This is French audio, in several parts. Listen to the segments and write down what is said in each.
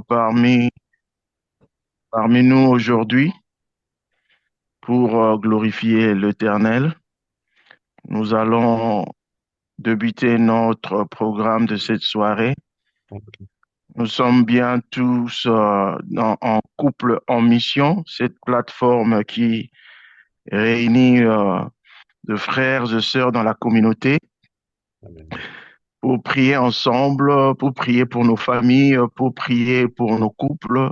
parmi nous aujourd'hui pour glorifier l'Éternel. Nous allons débuter notre programme de cette soirée. Nous sommes bien tous en couple en mission, cette plateforme qui réunit de frères et sœurs dans la communauté Amen. pour prier ensemble, pour prier pour nos familles, pour prier pour nos couples,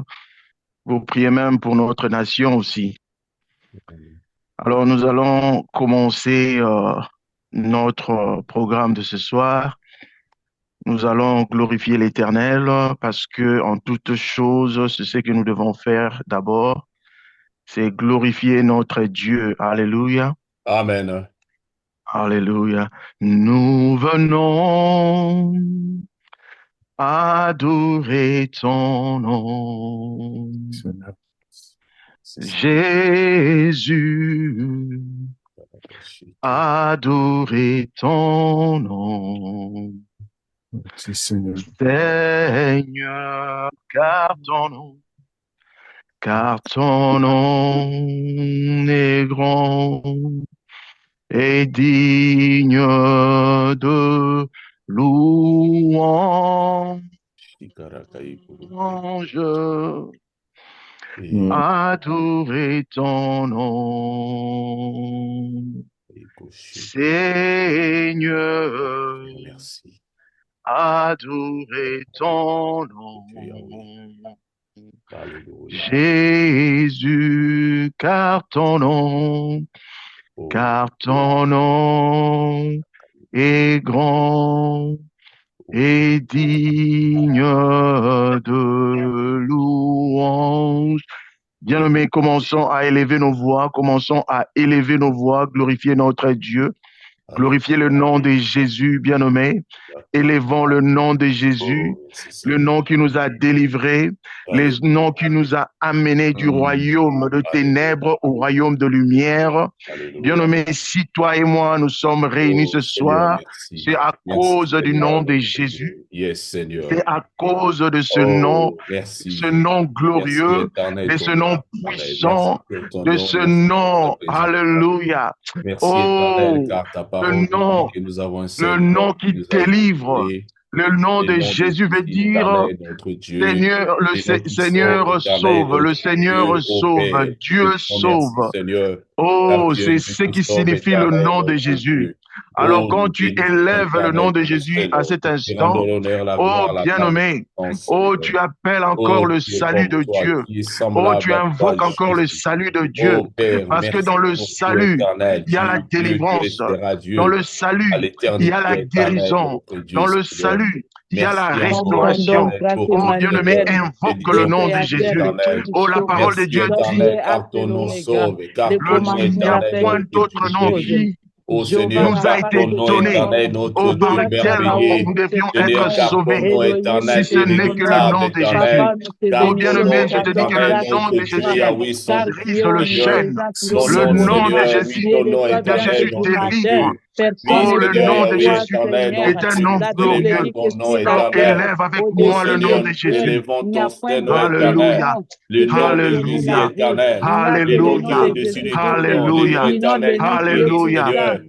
pour prier même pour notre nation aussi. Amen. Alors, nous allons commencer notre programme de ce soir. Nous allons glorifier l'Éternel parce que en toutes choses, c'est ce que nous devons faire d'abord, c'est glorifier notre Dieu. Alléluia. Amen. Alléluia. Nous venons adorer ton nom, Jésus. Adorer ton nom, Seigneur, car ton nom est grand et digne de louange. Adorer ton nom, Seigneur. Merci. Adorer ton nom, Alléluia. Jésus, car ton nom est grand et digne de louange. Bien-aimés, commençons à élever nos voix, glorifier notre Dieu, glorifier le nom de Jésus, bien-aimés. Élevons le nom de Jésus, le nom qui nous a délivrés, le nom qui nous a amenés du royaume de ténèbres au royaume de lumière. Bien-aimés, si toi et moi nous sommes réunis ce soir, c'est à cause du nom de Jésus. C'est à cause de ce nom glorieux, de ce nom puissant, de ce nom, alléluia. Le nom qui délivre, le nom de Jésus veut dire Seigneur, le Seigneur sauve, le Seigneur sauve, Dieu sauve. Oh, c'est ce qui signifie le nom de Jésus. Alors quand tu élèves le nom de Jésus à cet instant, oh bien-aimé, oh tu appelles encore le salut de Dieu. Oh tu invoques encore le salut de Dieu. Parce que dans le salut, il y a la délivrance. Dans le salut, il y a la guérison. Dans le salut, il y a la restauration. Oh bien-aimé, invoque le nom de Jésus. Oh la parole de Dieu dit, il n'y a point d'autre nom qui nous a été donné, par lequel nous devions être sauvés, si ce n'est que le nom de Jésus. Oh bien-aimé, je te dis que le nom de Jésus brise le chêne. Le nom de Jésus délivre. Oh, le nom de Jésus est un nom glorieux. Alors élève avec moi le nom de Jésus. Alléluia. Alléluia. Alléluia. Alléluia. Alléluia.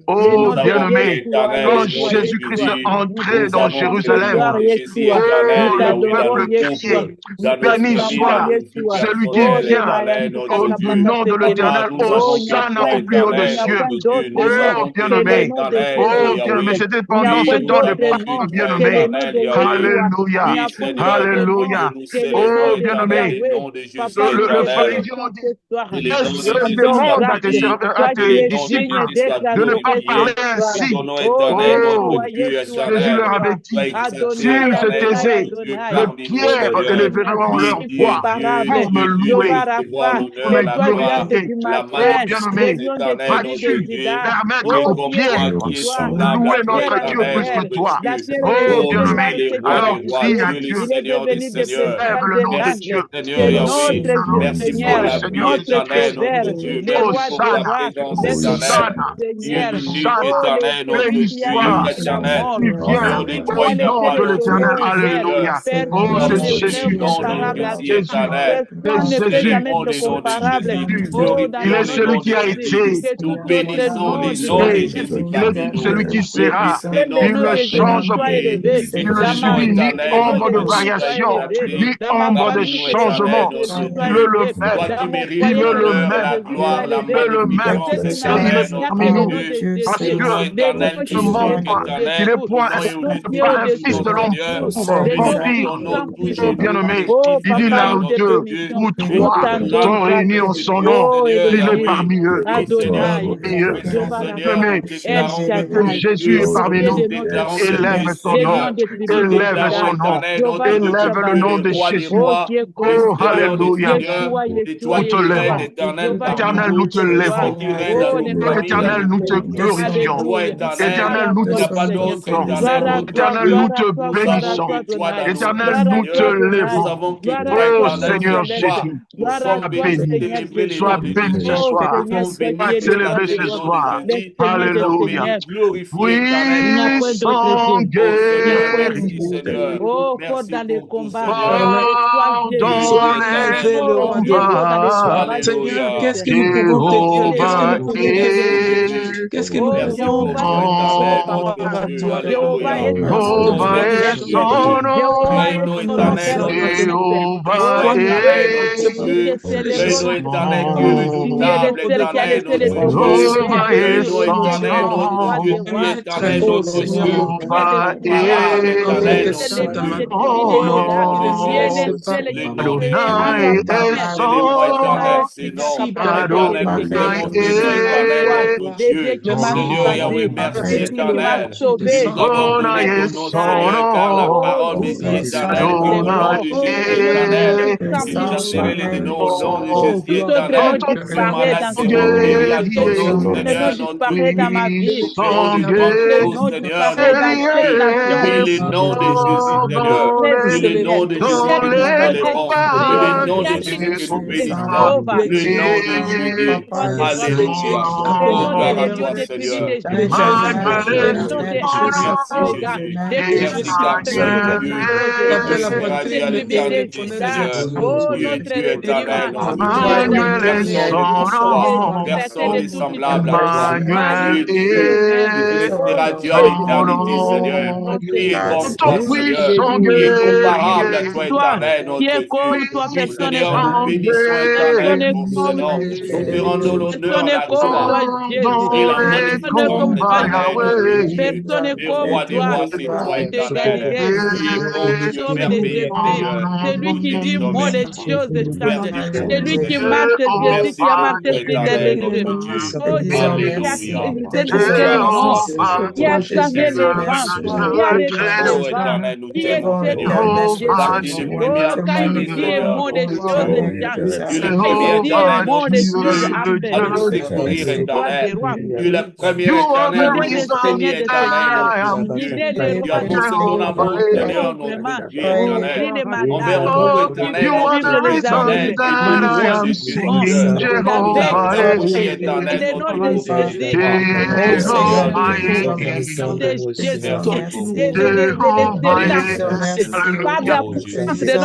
Oh, bien-aimé, quand Jésus-Christ est entré dans Jérusalem, oh, le peuple criait, béni soit celui qui vient au nom de l'Éternel, Hosanna au plus haut des cieux. Oh, bien-aimé, c'était pendant ce temps de Pâques, bien-aimé. Alléluia. Alléluia. Oh, bien-aimé, le pharisien dit, demande à tes disciples de ne pas parler ainsi. Oh, Jésus leur avait dit, s'ils se taisaient, les pierres élèveront leur voix pour me louer, pour me glorifier. Oh, bien-aimé, vas-tu permettre aux pierres toi. qui est semblable à Louer toi, notre Dieu éternel, plus que notre toi. Dieu. Oh, Oh, nous bien-aimé, sommes les rois alors des rois, crie à Dieu les Dieu. seigneurs des seigneurs. Lève le nom de Merci, Dieu. Seigneur Oh, Yahweh. Merci pour oh, la vie Seigneur éternelle, notre Jésus. Dieu. Merci pour ta Hosanna, présence éternelle. Hosanna, Tu es l'unique Hosanna. éternel, notre Béni Dieu soit éternel. qui Au vient nom de toi, au il n'y a nom pas de de l'Éternel. Dieu, Seigneur. Alléluia. Oh, Nous c'est avons Jésus, le nom de Seigneur. Jésus Jésus. éternel. C'est Nous Jésus. célébrons le nom de Jésus. Nous Il glorifions est le celui nom qui de a Jésus. été. Nous bénissons le Il nom de est. Jésus Il est parmi nous. celui qui sera. Bénissez Il notre ne change Seigneur pas. et Il ne bénissons subit ni éternel ombre notre de Dieu, toi variation, ni exalté ombre de parmi nous éternel changement. notre Il Dieu. est le Toi même. qui mérites Il est le l'honneur, même. la gloire, la Il est le même. magnificence Et il éternel est notre parmi nous. Dieu. Parce Ce nom que éternel, ne tu ment es pas. Il éternel. est point, Nous pas glorifions un fils toujours, de l'homme Seigneur. pour Nous mentir. exaltons notre Oh, Jésus, bien-aimé, il dit éternel là où notre deux Dieu. ou trois Éternel sont réunis notre en son Dieu, nom, Seigneur il est Yahweh. parmi eux. Oui, Seigneur, nous Et confessons, Seigneur, nous El déclarons que tu que Shaddai, es Jésus Dieu. est parmi Nous nous. déclarons que tu Élève es son nom. Seigneur. Nous Élève déclarons, son nom. éternel, notre Dieu, que Élève le tu es nom le de roi des Jésus. rois, le Oh, Seigneur des alléluia. seigneurs. Et toi Nous te qui règnes levons. éternel parmi Éternel, nous nous. te C'est toi levons. qui règnes dans nos familles, dans Éternel, nos nous te couples. C'est glorifions. toi, éternel. Éternel, nous Il n'y te a pas d'autre bénissons. éternel, notre Éternel, Dieu. nous te Nous savons bénissons. que toi, dans nos Éternel, vies, nous te Seigneur, nous levons. savons que toi, Oh, éternel, Seigneur c'est toi. Jésus, Nous sois sommes bénis, béni. célébrer le Sois nom de béni ce Jésus. soir. Nous sommes bénis, Sois célébré célébrer ce le nom de soir. Jésus. Nous sommes Alléluia. bénis, glorifier éternel ton nom. Puissant Oh Seigneur, guerrier, merci Seigneur. Merci pour tout Seigneur. fort Béni dans éternel les notre Dieu. combats, Seigneur, Alléluia. qu'est-ce que nous pouvons te dire? Qu'est-ce que nous Jéhovah pouvons te Merci dire? Jésus. est Qu'est-ce que nous Merci pouvons pour ton éternel notre grand. Dieu. Alléluia. Merci, Oh Jéhovah merci est son Jésus. nom. Règne éternel notre Dieu. Jéhovah Règne éternel notre est Dieu. Règne son éternel Dieu véritable, nom. éternel notre Dieu. Jéhovah est Règne son éternel notre nom. Dieu qui est éternel Oh notre Seigneur, Dieu. Jéhovah Incomparable éternel est notre Dieu. son Oh nom de nom. Jésus. Le nom de Jésus. Adonai est Nous célébrons éternel son ces noms. Éternel, nous Adonai démonstrons éternel est notre Dieu. Seigneur Yahweh, merci éternel. Nous avons Adonai béni ton est nom, son Seigneur, car la parole nom. nous dit éternel que au nom Adonai de Jésus éternel, est tu as scellé les noms au nom de son Jésus quand éternel. on Le malade son s'est relevé à ton nom, guerrier, Seigneur, notre Dieu. Nous puissant demandons, oh Seigneur, notre Dieu, oui, guerrier, le nom de Jésus, fort Seigneur. Oui, le nom de Jésus dans que nous les célébrons. Oui, le combats, nom de Jésus que nous bénissons. Jéhovah Le nom de Jésus. est son Alléluia. Oh, gloire à toi, Seigneur. Merci, mon Emmanuel frère est éternel. son Merci, nom. Jésus. Merci, car tu es Emmanuel Dieu. Et tu est seras Dieu à l'éternité, Seigneur. Tu es Dieu éternel, notre Dieu. Emmanuel est Personne ne son comme toi. nom. Personne n'est semblable à toi. Tu Emmanuel es Dieu. Et tu est resteras Dieu à son l'éternité, Seigneur. nom. Qui est comme Ton toi, Seigneur? puissant Qui est comparable à guerrier, toi, éternel, notre Dieu? Oui, Seigneur, nous puissant bénissons éternel pour ce nom. Nous te rendons guerrier, l'honneur, la gloire fort et dans la les magnificence combats, éternelle, notre Yahweh. Dieu. Le roi des rois, c'est toi, éternel. Tu es bon Dieu, merveilleux Seigneur. Nous te disons merci. Merci pour tout, Seigneur. Merci Jéhovah pour tout, éternel, notre Dieu. Alléluia. Merci, Jéhovah, Seigneur. Merci, Seigneur. Oh, notre éternel, nous t'aimons, Seigneur. Jéhovah, Parmi les premiers à nous aimer, Seigneur. Nous t'aimons. Tu es le premier Jéhovah, éternel, notre Dieu, à nous Dieu. secourir, éternel. Tu es le You premier are the éternel, nous reason soutenir, that éternel, I notre am Dieu. living. Tu as montré ton Jehovah, amour, Seigneur, notre Dieu éternel. Envers nous, oh, éternel, you et are tu the es reason éternel et that I bénévole am de Dieu, singing. Seigneur. Nous Jehovah, l'attendons aussi, éternel, notre Dieu, pour le départ. Oh Seigneur, nous Jehovah, te disons merci. Merci pour tout. Jehovah, Merci. hallelujah. Oh Jésus.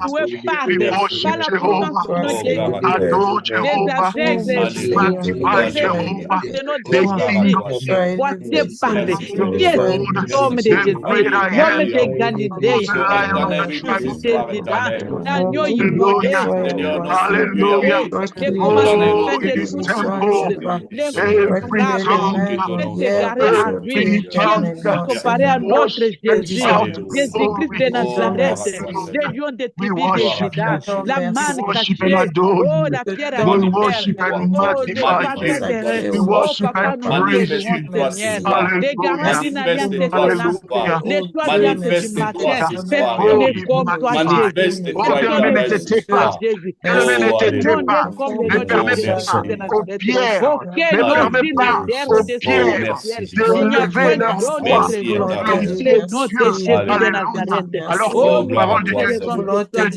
We Merci Seigneur. Merci. worship Jehovah. Oh, gloire à toi, Adore Seigneur. Jehovah. Alléluia, Magnify Seigneur. Jehovah. Oh, The gloire à King toi, of Seigneur. Kings, Merci, the Seigneur. Lord, Merci, the Seigneur. great I am, Alléluia. oh, Nous the serons Lion of the éternels depuis tribe ce of soir Judah. éternel. Hallelujah. Seigneur, notre Dieu Hallelujah. Yahweh. Éternel, Oh, notre in Dieu, his nous temple, te bénissons. every Nous tongue, te donnons every Seigneur. tongue, Merci. worship and shout Alléluia. glory Oh, to gloire à you. toi, Seigneur. We Gloire à worship toi, you. Jésus. We worship and adore you. Gloire We à worship toi. and magnify Magnifique you. terrain. We Oh, worship Papa, and nous praise bénissons, you. Seigneur. Les Hallelujah. garanties n'alliance de ton âme. Hallelujah. L'étoile brillante du matin. Oh, Perfectionné be comme toi, magnified. Jésus. Oh, bien-aimé, Perfectionné comme n'hésitez toi, pas. Jésus. Bien-aimé, Aucun n'hésitez nom n'est pas. comme le Ne nom de permets Jésus pas de aux Nazareth. pierres, Aucun ne nom permets sur la pas terre aux au-dessus de pierres notre ciel. de Il n'y a lever point leur d'autre voix que pour nous. glorifier Le nom Dieu. c'est Jésus de Alléluia. Nazareth. Alors que Oh, la nous parole de te Dieu célébrons dit ce soir. que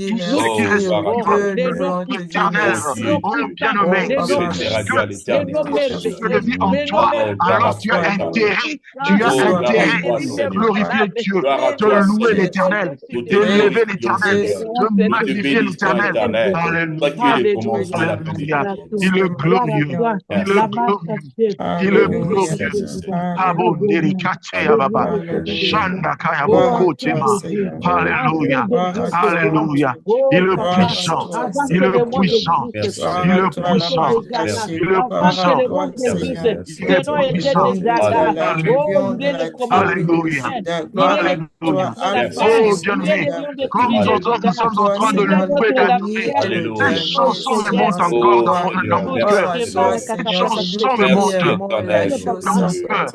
tous ceux Nom qui puissant, respirent les noms puissants, l'éternel, les noms oh puissants, bien-aimé, les noms puisque puissants, les noms le souffle de merveilleux, vie en les noms toi, alors merveilleux, tu as les noms intérêt, puissants, les noms de glorifier inébranlables, Dieu, les de noms louer l'éternel, au-dessus de de tout. lever Nous te l'éternel, bénissons, de Seigneur. magnifier Nous te l'éternel. célébrons. Alléluia. Alléluia. Alléluia. Gloire à toi. Il est Gloire à glorieux. toi. Il est La marche à glorieux. Dieu. Il est Oh, glorieux. Jésus, toi. Oh, Abonderi béni. kate Le ababa. nom de Jésus. Shanda kaya Oh, boko ancien tema. de Dieu. Ancien Alléluia. de Dieu, c'est toi. Alléluia. Oh, Il est papa. puissant. Il est Avancez-le-moi de puissant. Dieu, c'est toi. Il est Tu étais puissant. déjà là. Il est puissant. Avancez-le-moi de Dieu, Il le est nom était puissant. déjà là. Oh, il est Alléluia. le commencement de Alléluia. fin. Il est le Alléluia. commencement de la fin. Oh, Il est bien-aimé, le nom de comme celui de nous Judas. sommes en train de Il est louer, notre d'adorer, adversaire. ces chansons remontent encore dans mon cœur. Chansons remontent dans mon cœur.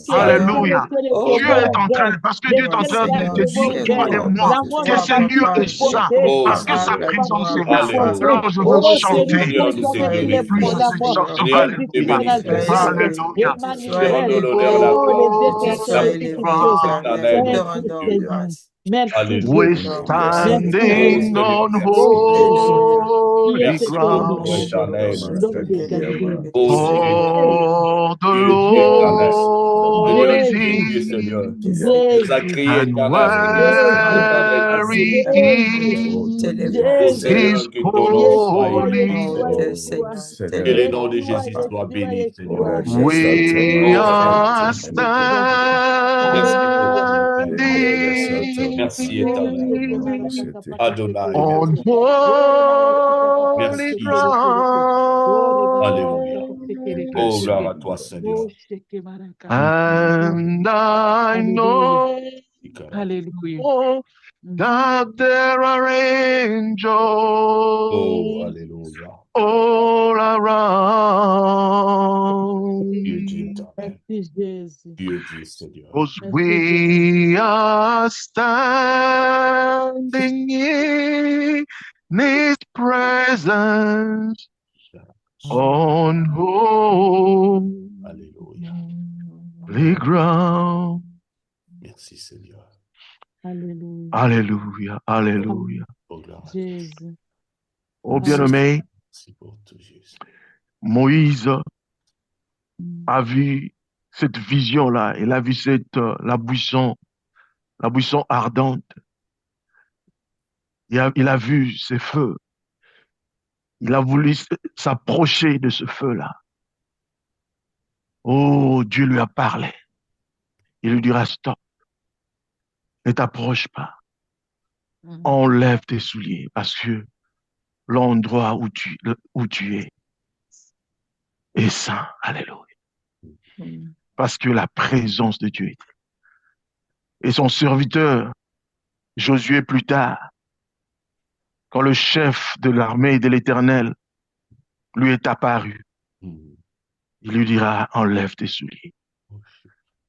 Alléluia. Dieu est en train, parce que Dieu est en train de te dire, toi et moi, que ce lieu est saint, parce que sa présence est là. Alors je veux Oh, c'est lui chanter qui nous a donné plus la cette mort. chanson. Jésus de Alléluia. Nazareth, Alléluia. Emmanuel. Oh, les Oh, éternels de we toutes choses. cry. Merci Seigneur. Merci We're Jésus. Merci standing Jésus. on Oh Jésus, qui est holy extraordinaire. ground, L'homme de Galilée. for the Jésus, Lord is Jésus, here, Jésus, and Jésus, where He Jésus, is, Jésus. He's Yeshua, holy. Yeshua, Yeshua. Que le nom de Yeshua, Jésus soit Yeshua, béni, Seigneur. Yeshua. We Oh, are Alléluia. merci pour Alléluia. ton standing Merci, éternel. Adonai, on merci. holy Merci, Seigneur. ground. Alléluia. Oh, gloire à toi, Seigneur. And I Alléluia. know Alléluia. that there are Oh, angels alléluia. all around. Dieu dit éternel. Merci Jésus. Dieu dit Seigneur. Because Merci we are standing in His presence on Alléluia. holy ground. Merci, Seigneur. Alléluia. Alléluia, alléluia. Oh, gloire à toi. Jésus. Oh bien-aimé, Merci pour tout, Jésus. Moïse a vu cette vision-là, il a vu la buisson ardente. Il a vu ces feux. Il a voulu s'approcher de ce feu-là. Oh, Dieu lui a parlé. Il lui dira, stop, ne t'approche pas. Enlève tes souliers parce que l'endroit où tu es est saint. Alléluia. Parce que la présence de Dieu est. Et son serviteur, Josué plus tard, quand le chef de l'armée de l'Éternel lui est apparu, il lui dira, enlève tes souliers.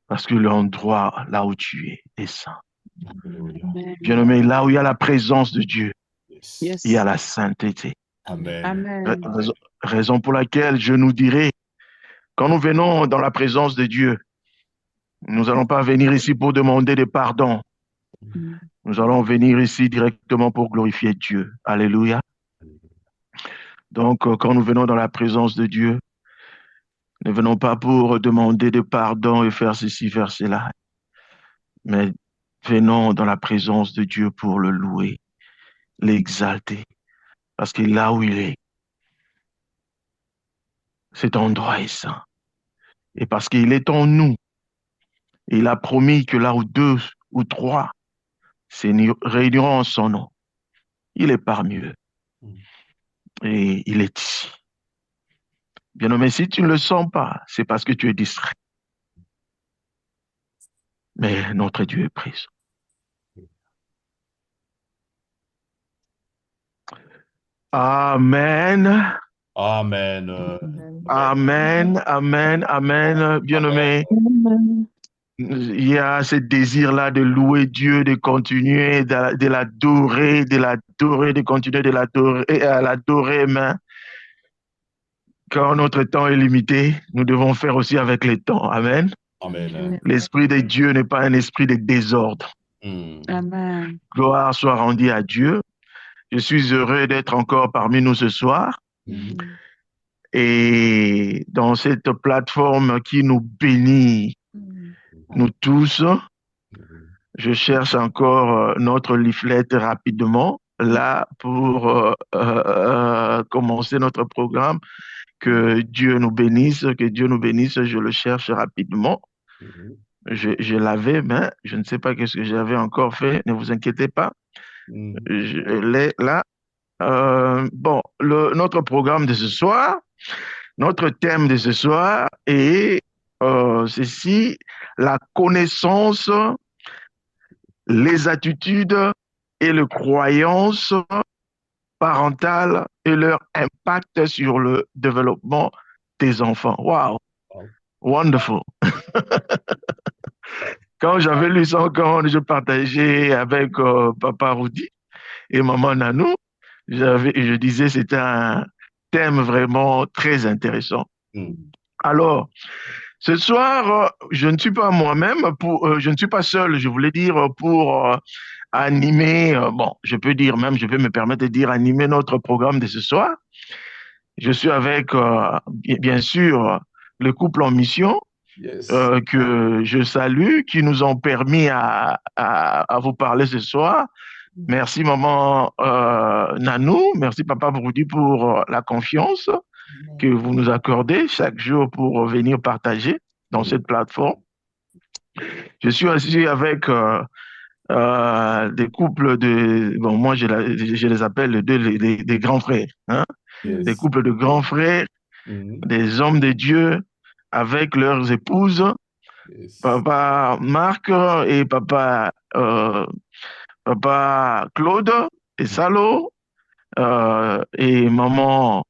Parce que l'endroit là où tu es est saint. Bien-aimé, là où il y a la présence de Dieu, il y a la sainteté. Amen. Raison pour laquelle je nous dirai, quand nous venons dans la présence de Dieu, nous n'allons pas venir ici pour demander des pardons. Nous allons venir ici directement pour glorifier Dieu. Alléluia. Donc, quand nous venons dans la présence de Dieu, ne venons pas pour demander des pardons et faire ceci, faire cela, mais venons dans la présence de Dieu pour le louer, l'exalter, parce que là où il est, cet endroit est saint. Et parce qu'il est en nous, il a promis que là où 2 ou 3 se réuniront en son nom, il est parmi eux. Et il est ici. Bien-aimé, si tu ne le sens pas, c'est parce que tu es distrait. Mais notre Dieu est présent. Amen. Amen. Amen, amen, amen. Bien-aimé, il y a ce désir-là de louer Dieu, de continuer de l'adorer, de continuer de l'adorer, et à l'adorer, mais quand notre temps est limité, nous devons faire aussi avec le temps. Amen. Amen. L'Esprit de Dieu n'est pas un esprit de désordre. Amen. Gloire soit rendue à Dieu. Je suis heureux d'être encore parmi nous ce soir. Et dans cette plateforme qui nous bénit, nous tous, je cherche encore notre leaflet rapidement, là, pour commencer notre programme. Que Dieu nous bénisse, je le cherche rapidement. Je l'avais, mais je ne sais pas qu'est-ce que j'avais encore fait, ne vous inquiétez pas. Je l'ai là. Bon, notre programme de ce soir, notre thème de ce soir est ceci, la connaissance, les attitudes et les croyances parentales et leur impact sur le développement des enfants. Wow, wonderful. Quand j'avais lu ça, quand je partageais avec Papa Rudy et Maman Nanou, je disais c'était un thème vraiment très intéressant. Alors, ce soir, je ne suis pas moi-même, je ne suis pas seul, je voulais dire, pour animer, bon, je peux me permettre de dire animer notre programme de ce soir. Je suis avec, bien sûr, le couple en mission, que je salue, qui nous ont permis à vous parler ce soir. Merci maman Nanou, merci papa Broudi pour la confiance que vous nous accordez chaque jour pour venir partager dans cette plateforme. Je suis aussi avec des couples bon moi je les appelle des grands frères, hein? Des couples de grands frères, des hommes de Dieu avec leurs épouses, papa Marc et papa Claude et Salo, et maman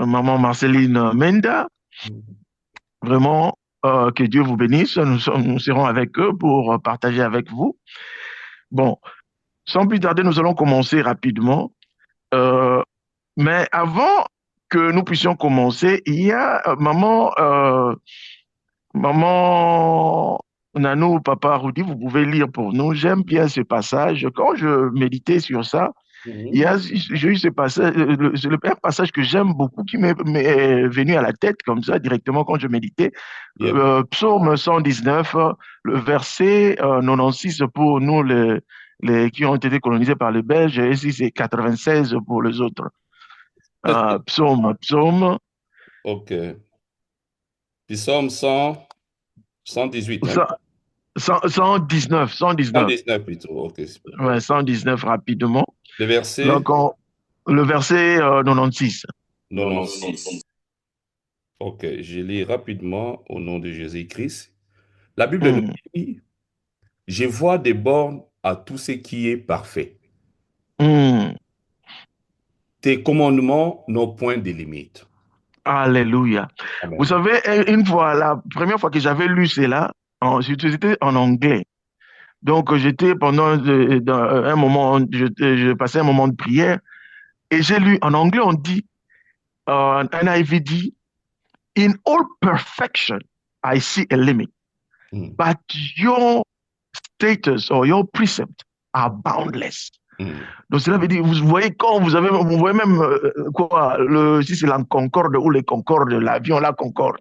Marceline Menda. Vraiment, que Dieu vous bénisse. Nous serons avec eux pour partager avec vous. Bon, sans plus tarder, nous allons commencer rapidement. Mais avant que nous puissions commencer, il y a maman Nanou, papa Rudy, vous pouvez lire pour nous. J'aime bien ce passage. Quand je méditais sur ça, j'ai eu ce passage, le passage que j'aime beaucoup, qui m'est venu à la tête comme ça, directement quand je méditais. Psaume 119, le verset 96 pour nous, les qui ont été colonisés par les Belges, et ici c'est 96 pour les autres. Psaume. Ok. Psaume 118. 119. 119 plutôt, ok. Ouais, 119 rapidement. Le verset? Donc, le verset 96. 96. Ok, je lis rapidement au nom de Jésus-Christ. La Bible nous dit, je vois des bornes à tout ce qui est parfait. Tes commandements n'ont point de limite. Alléluia. Amen. Vous savez, une fois, la première fois que j'avais lu cela, c'était en anglais. Donc, j'étais pendant un moment, je passais un moment de prière et j'ai lu en anglais, on dit, NIV dit, in all perfection, I see a limit, but your status or your precepts are boundless. Donc, cela veut dire, vous voyez, quand vous voyez même, si c'est la Concorde ou les Concordes, l'avion, la Concorde,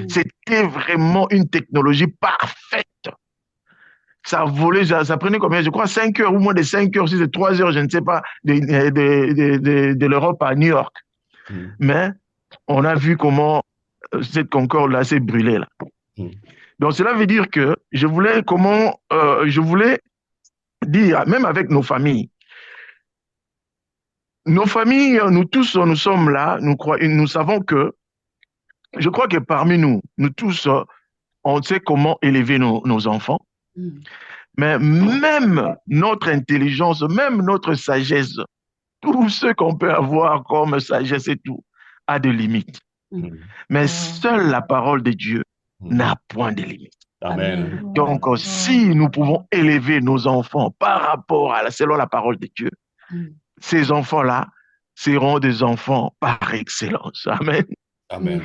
c'était vraiment une technologie parfaite. Ça volait, ça prenait combien? Je crois 5 heures ou moins de 5 heures, si c'est 3 heures, je ne sais pas, de l'Europe à New York. Mais on a vu comment cette Concorde-là s'est brûlée, là. Donc, cela veut dire que je voulais dire, même avec nos familles, nous tous, nous sommes là, nous savons que, je crois que parmi nous tous, on sait comment élever nos enfants. Mais même notre intelligence, même notre sagesse, tout ce qu'on peut avoir comme sagesse et tout, a des limites. Mais seule la parole de Dieu n'a point de limite. Amen. Donc, si nous pouvons élever nos enfants par rapport selon la parole de Dieu, ces enfants-là seront des enfants par excellence. Amen. Amen.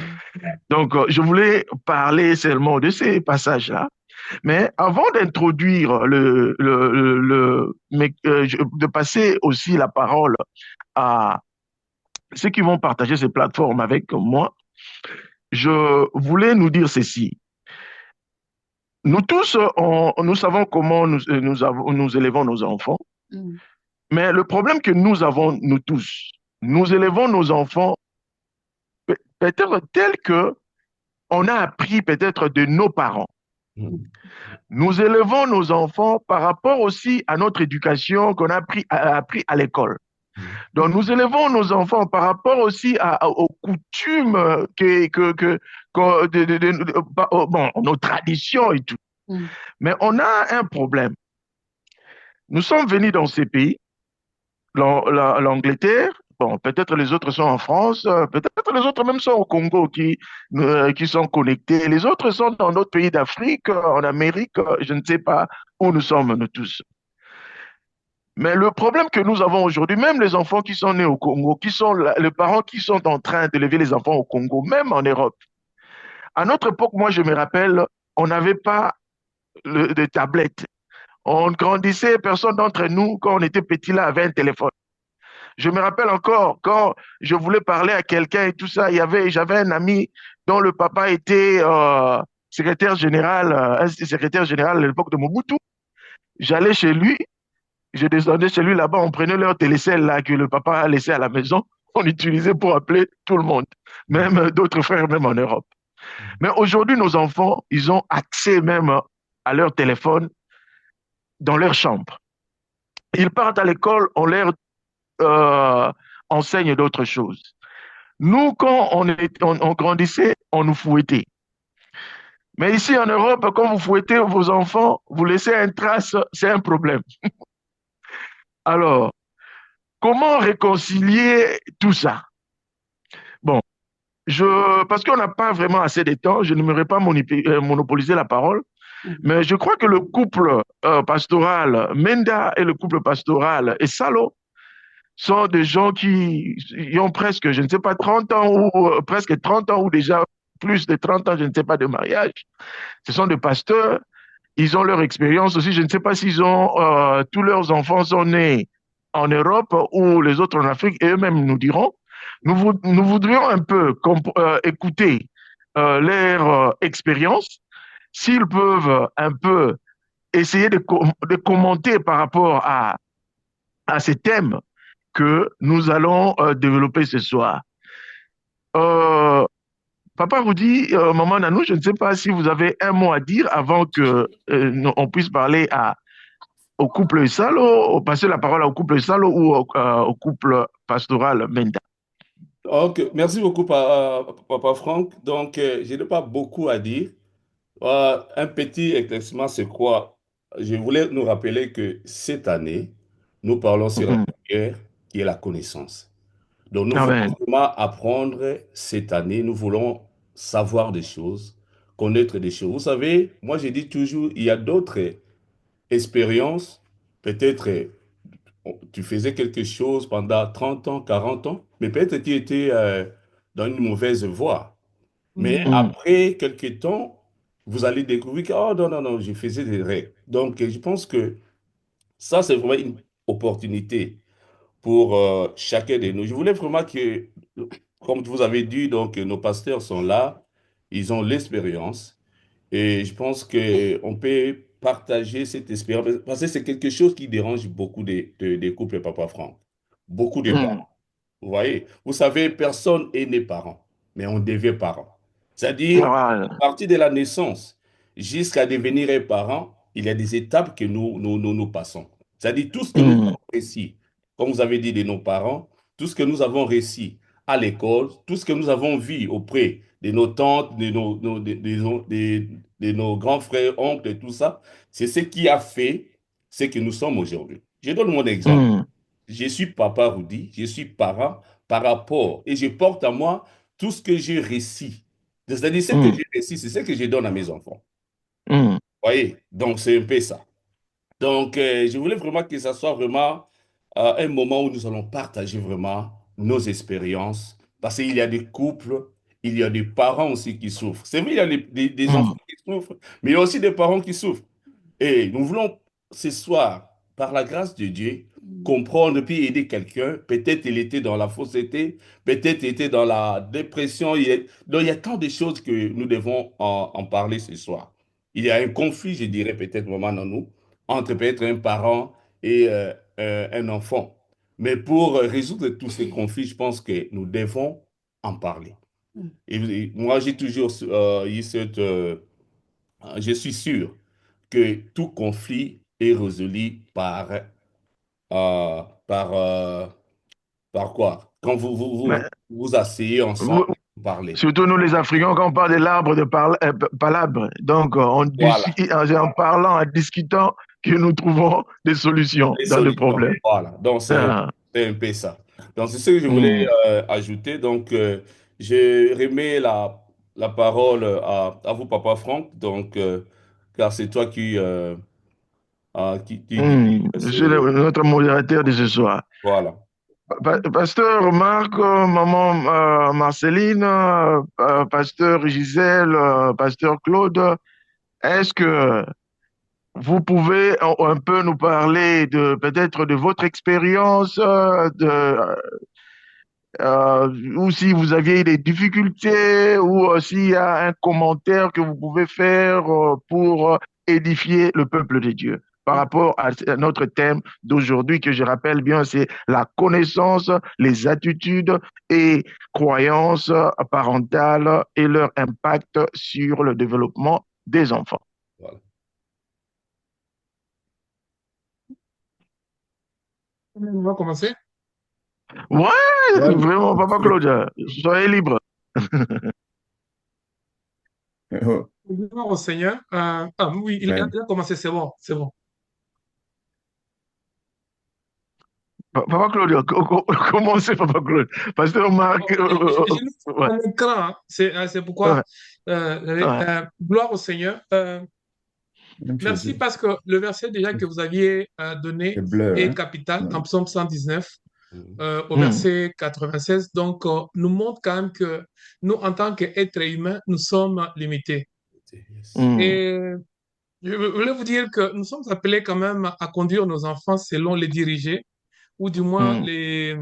Donc, je voulais parler seulement de ces passages-là. Mais avant d'introduire de passer aussi la parole à ceux qui vont partager ces plateformes avec moi, je voulais nous dire ceci. Nous tous, nous savons comment nous élevons nos enfants, mais le problème que nous avons, nous tous, nous élevons nos enfants peut-être tel que on a appris peut-être de nos parents. Nous élevons nos enfants par rapport aussi à notre éducation qu'on a appris à l'école. Donc, nous élevons nos enfants par rapport aussi aux coutumes, nos traditions et tout. Mais on a un problème. Nous sommes venus dans ces pays, l'Angleterre, bon, peut-être les autres sont en France, peut-être les autres même sont au Congo qui sont connectés. Les autres sont dans d'autres pays d'Afrique, en Amérique, je ne sais pas où nous sommes, nous tous. Mais le problème que nous avons aujourd'hui, même les enfants qui sont nés au Congo, les parents qui sont en train d'élever les enfants au Congo, même en Europe. À notre époque, moi, je me rappelle, on n'avait pas de tablettes. On grandissait, personne d'entre nous, quand on était petit là, avait un téléphone. Je me rappelle encore, quand je voulais parler à quelqu'un et tout ça, j'avais un ami dont le papa était secrétaire général à l'époque de Mobutu. J'allais chez lui, je descendais chez lui là-bas, on prenait leur télécell là que le papa a laissé à la maison, on utilisait pour appeler tout le monde, même d'autres frères, même en Europe. Mais aujourd'hui, nos enfants, ils ont accès même à leur téléphone dans leur chambre. Ils partent à l'école, on leur enseigne d'autres choses. Nous, quand on grandissait, on nous fouettait. Mais ici en Europe, quand vous fouettez vos enfants, vous laissez une trace, c'est un problème. Alors, comment réconcilier tout ça? Bon, parce qu'on n'a pas vraiment assez de temps, je n'aimerais pas monopoliser la parole, mais je crois que le couple pastoral, Menda et le couple pastoral et Salo, sont des gens qui ont presque, je ne sais pas, 30 ans ou presque 30 ans ou déjà plus de 30 ans, je ne sais pas, de mariage. Ce sont des pasteurs, ils ont leur expérience aussi. Je ne sais pas s'ils ont, tous leurs enfants sont nés en Europe ou les autres en Afrique, et eux-mêmes nous diront. Nous voudrions un peu écouter leur expérience, s'ils peuvent un peu essayer de commenter par rapport à ces thèmes que nous allons développer ce soir. Papa Rudy, Maman Nanou, je ne sais pas si vous avez un mot à dire avant que on puisse parler au couple Salo, passer la parole au couple Salo ou au couple pastoral Menda. Donc, merci beaucoup, Papa Franck. Donc, je n'ai pas beaucoup à dire. Un petit éclaircissement, c'est quoi? Je voulais nous rappeler que cette année, nous parlons sur la prière qui est la connaissance. Donc, nous voulons vraiment apprendre cette année, nous voulons savoir des choses, connaître des choses. Vous savez, moi, je dis toujours, il y a d'autres expériences, peut-être tu faisais quelque chose pendant 30 ans, 40 ans, mais peut-être tu étais dans une mauvaise voie. Mais après quelques temps, vous allez découvrir que, oh non, non, non, je faisais des règles. Donc, je pense que ça, c'est vraiment une opportunité pour chacun de nous. Je voulais vraiment que, comme vous avez dit, donc, nos pasteurs sont là, ils ont l'expérience, et je pense qu'on peut partager cette expérience, parce que c'est quelque chose qui dérange beaucoup des couples, Papa Franck. Beaucoup de parents. Vous voyez, vous savez, personne n'est né parent, mais on devient parent. C'est-à-dire, à partir de la naissance jusqu'à devenir un parent, il y a des étapes que nous passons. C'est-à-dire, tout ce que nous avons réussi, comme vous avez dit de nos parents, tout ce que nous avons réussi à l'école, tout ce que nous avons vu auprès de nos tantes, de nos grands frères, oncles et tout ça, c'est ce qui a fait ce que nous sommes aujourd'hui. Je donne mon exemple. Je suis papa Rudy, je suis parent par rapport, et je porte à moi tout ce que j'ai réussi, c'est-à-dire ce que j'ai réussi, c'est ce que je donne à mes enfants. Voyez? Donc, c'est un peu ça. Donc, je voulais vraiment que ça soit vraiment un moment où nous allons partager vraiment nos expériences. Parce qu'il y a des couples, il y a des parents aussi qui souffrent. C'est vrai, il y a des enfants qui souffrent, mais il y a aussi des parents qui souffrent. Et nous voulons ce soir, par la grâce de Dieu, comprendre puis aider quelqu'un. Peut-être il était dans la fausseté, peut-être il était dans la dépression. Donc, il y a tant de choses que nous devons en parler ce soir. Il y a un conflit, je dirais peut-être vraiment dans nous, entre peut-être un parent et un enfant. Mais pour résoudre tous ces conflits, je pense que nous devons en parler. Et moi, j'ai toujours eu je suis sûr que tout conflit est résolu euh, par, euh, par quoi? Quand Mais, vous asseyez ensemble, vous- vous parlez. surtout nous les Africains, quand on parle de l'arbre de palabre, donc Voilà, en parlant, en discutant, que nous trouvons des solutions les dans le solutions. problème. Voilà, donc Ah. c'est un peu ça. Donc c'est ce que je voulais Hmm. ajouter. Donc je remets la parole à vous, Papa Franck, donc, car c'est toi qui dirige Je suis notre modérateur de ce soir. Voilà. Pasteur Marc, maman Marceline, pasteur Gisèle, pasteur Claude, est-ce que vous pouvez un peu nous parler de peut-être de votre expérience, ou si vous aviez des difficultés, ou s'il y a un commentaire que vous pouvez faire pour édifier le peuple de Dieu par rapport à notre thème d'aujourd'hui, que je rappelle bien, c'est la connaissance, les attitudes et croyances parentales et leur impact sur le développement des enfants. Voilà. On va commencer. Ouais, Ouais, vraiment, Papa Claude, soyez libre. Gloire au Seigneur. Oui, Amen. il a commencé, c'est bon, c'est bon. Papa Claude, comment c'est Papa Claude? Pasteur Marc, J'ai mis ouais, un écran, hein. C'est pourquoi. ouais, ouais. Gloire au Seigneur. Même chez Merci eux. parce que le verset déjà que vous aviez donné C'est bleu, est hein? capital Ouais. en Psaume 119 Mhm. au Hmm, verset 96. Donc, nous montre quand même que nous, en tant qu'êtres humains, nous sommes limités. Yes. hmm, Et je voulais vous dire que nous sommes appelés quand même à conduire nos enfants selon les diriger, ou du moins hmm, les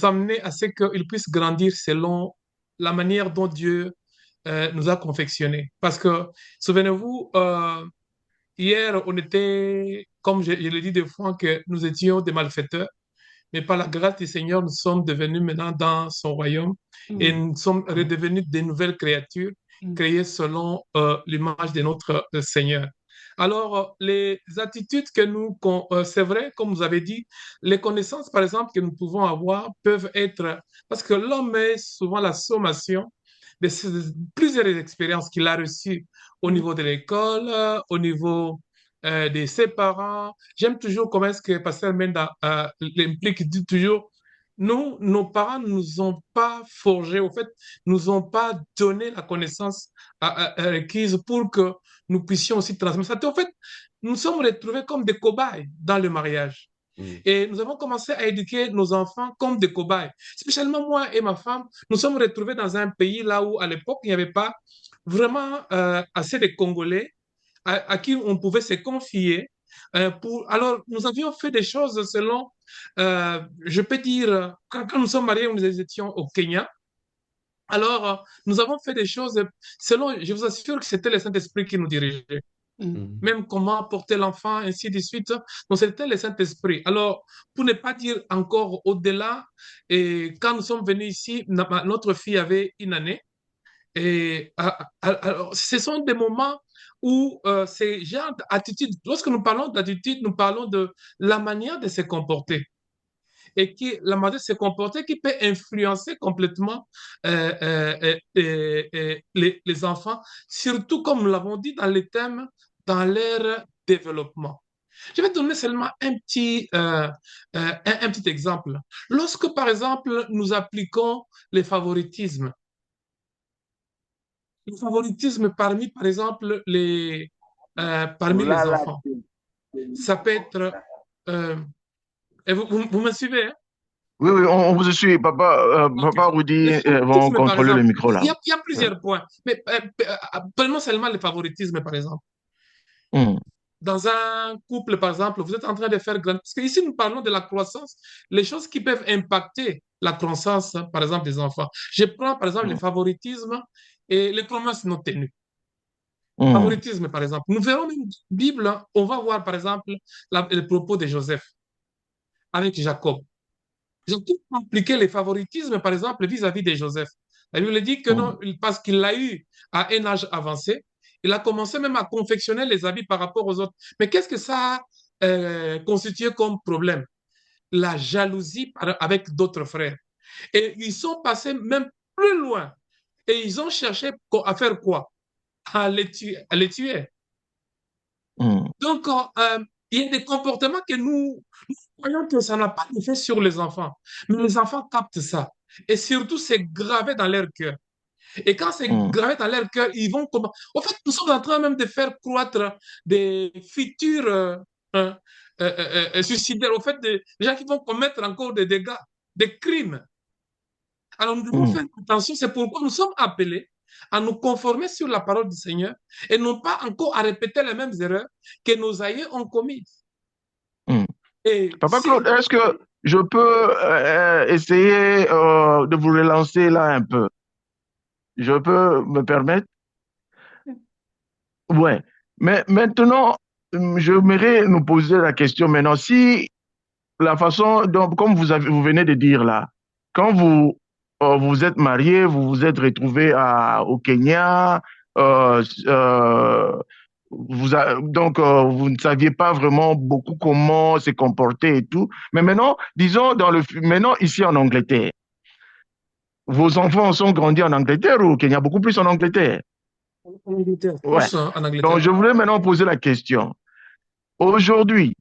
amener à ce qu'ils puissent grandir selon la manière dont Dieu nous a confectionnés. Parce que, souvenez-vous, hier, on était, comme je le dis des fois, que nous étions des malfaiteurs, mais par la grâce du Seigneur, nous sommes devenus maintenant dans son royaume et nous sommes redevenus des nouvelles créatures créées selon l'image de notre Seigneur. Alors, les attitudes que c'est vrai, comme vous avez dit, les connaissances, par exemple, que nous pouvons avoir peuvent être, parce que l'homme est souvent la sommation de plusieurs expériences qu'il a reçues au niveau de l'école, au niveau de ses parents. J'aime toujours comment est-ce que Pasteur Menda l'implique, il dit toujours, nous, nos parents ne nous ont pas forgés, au fait, nous ont pas donné la connaissance requise pour que nous puissions aussi transmettre ça. En fait, nous sommes retrouvés comme des cobayes dans le mariage. Mm. Et nous avons commencé à éduquer nos enfants comme des cobayes. Spécialement moi et ma femme, nous sommes retrouvés dans un pays là où, à l'époque, il n'y avait pas vraiment assez de Congolais à qui on pouvait se confier. Alors, nous avions fait des choses selon, je peux dire, quand nous sommes mariés, nous étions au Kenya. Alors, nous avons fait des choses selon, je vous assure que c'était le Saint-Esprit qui nous dirigeait. Mm. Même comment porter l'enfant, ainsi de suite. Donc, c'était le Saint-Esprit. Alors, pour ne pas dire encore au-delà, et quand nous sommes venus ici, notre fille avait une année. Et alors, ce sont des moments où ces genres d'attitude, lorsque nous parlons d'attitude, nous parlons de la manière de se comporter. Et la manière de se comporter qui peut influencer complètement les enfants, surtout comme nous l'avons dit dans les thèmes, dans leur développement. Je vais donner seulement un petit exemple. Lorsque, par exemple, nous appliquons le favoritisme parmi, par exemple, parmi les Voilà. enfants, ça peut être... euh, et vous me suivez, hein? Oui, oui, on vous suit. Ok. Papa Le Rudy vont favoritisme, par contrôler le exemple, micro là. il y a plusieurs points, mais prenons seulement le favoritisme, par exemple. Hmm. Dans un couple, par exemple, vous êtes en train de faire grand... Parce qu'ici, nous parlons de la croissance, les choses qui peuvent impacter la croissance, par exemple, des enfants. Je prends, par exemple, le Hmm. favoritisme et les promesses non tenues. Hmm. Favoritisme, par exemple. Nous verrons une Bible, on va voir, par exemple, les propos de Joseph avec Jacob. Jacob appliquait les favoritismes, par exemple, vis-à-vis de Joseph. La Bible dit que Hmm. non, parce qu'il l'a eu à un âge avancé, il a commencé même à confectionner les habits par rapport aux autres. Mais qu'est-ce que ça a constitué comme problème? La jalousie avec d'autres frères. Et ils sont passés même plus loin. Et ils ont cherché à faire quoi? À les tuer. À les tuer. Hmm. Donc, il y a des comportements que nous croyons que ça n'a pas d'effet sur les enfants. Mais les enfants captent ça. Et surtout, c'est gravé dans leur cœur. Et quand c'est Hmm. gravé dans leur cœur, ils vont comment... En fait, nous sommes en train même de faire croître des futurs suicidaires. Au fait, des gens qui vont commettre encore des dégâts, des crimes. Alors, nous devons Hmm. faire attention. C'est pourquoi nous sommes appelés à nous conformer sur la parole du Seigneur et non pas encore à répéter les mêmes erreurs que nos aïeux ont commises. Hmm. Et Papa si Claude, est-ce que je peux essayer de vous relancer là un peu? Je peux me permettre? Ouais. Mais maintenant, j'aimerais nous poser la question maintenant. Si la façon dont, comme vous venez de dire là, quand vous êtes marié, vous vous êtes retrouvé au Kenya, euh, euh, donc vous ne saviez pas vraiment beaucoup comment se comporter et tout. Mais maintenant, disons maintenant ici en Angleterre, vos enfants sont grandis en Angleterre ou au Kenya, beaucoup plus en Angleterre. en Angleterre, Ouais. tous en Donc Angleterre. je voulais maintenant poser la question. Aujourd'hui,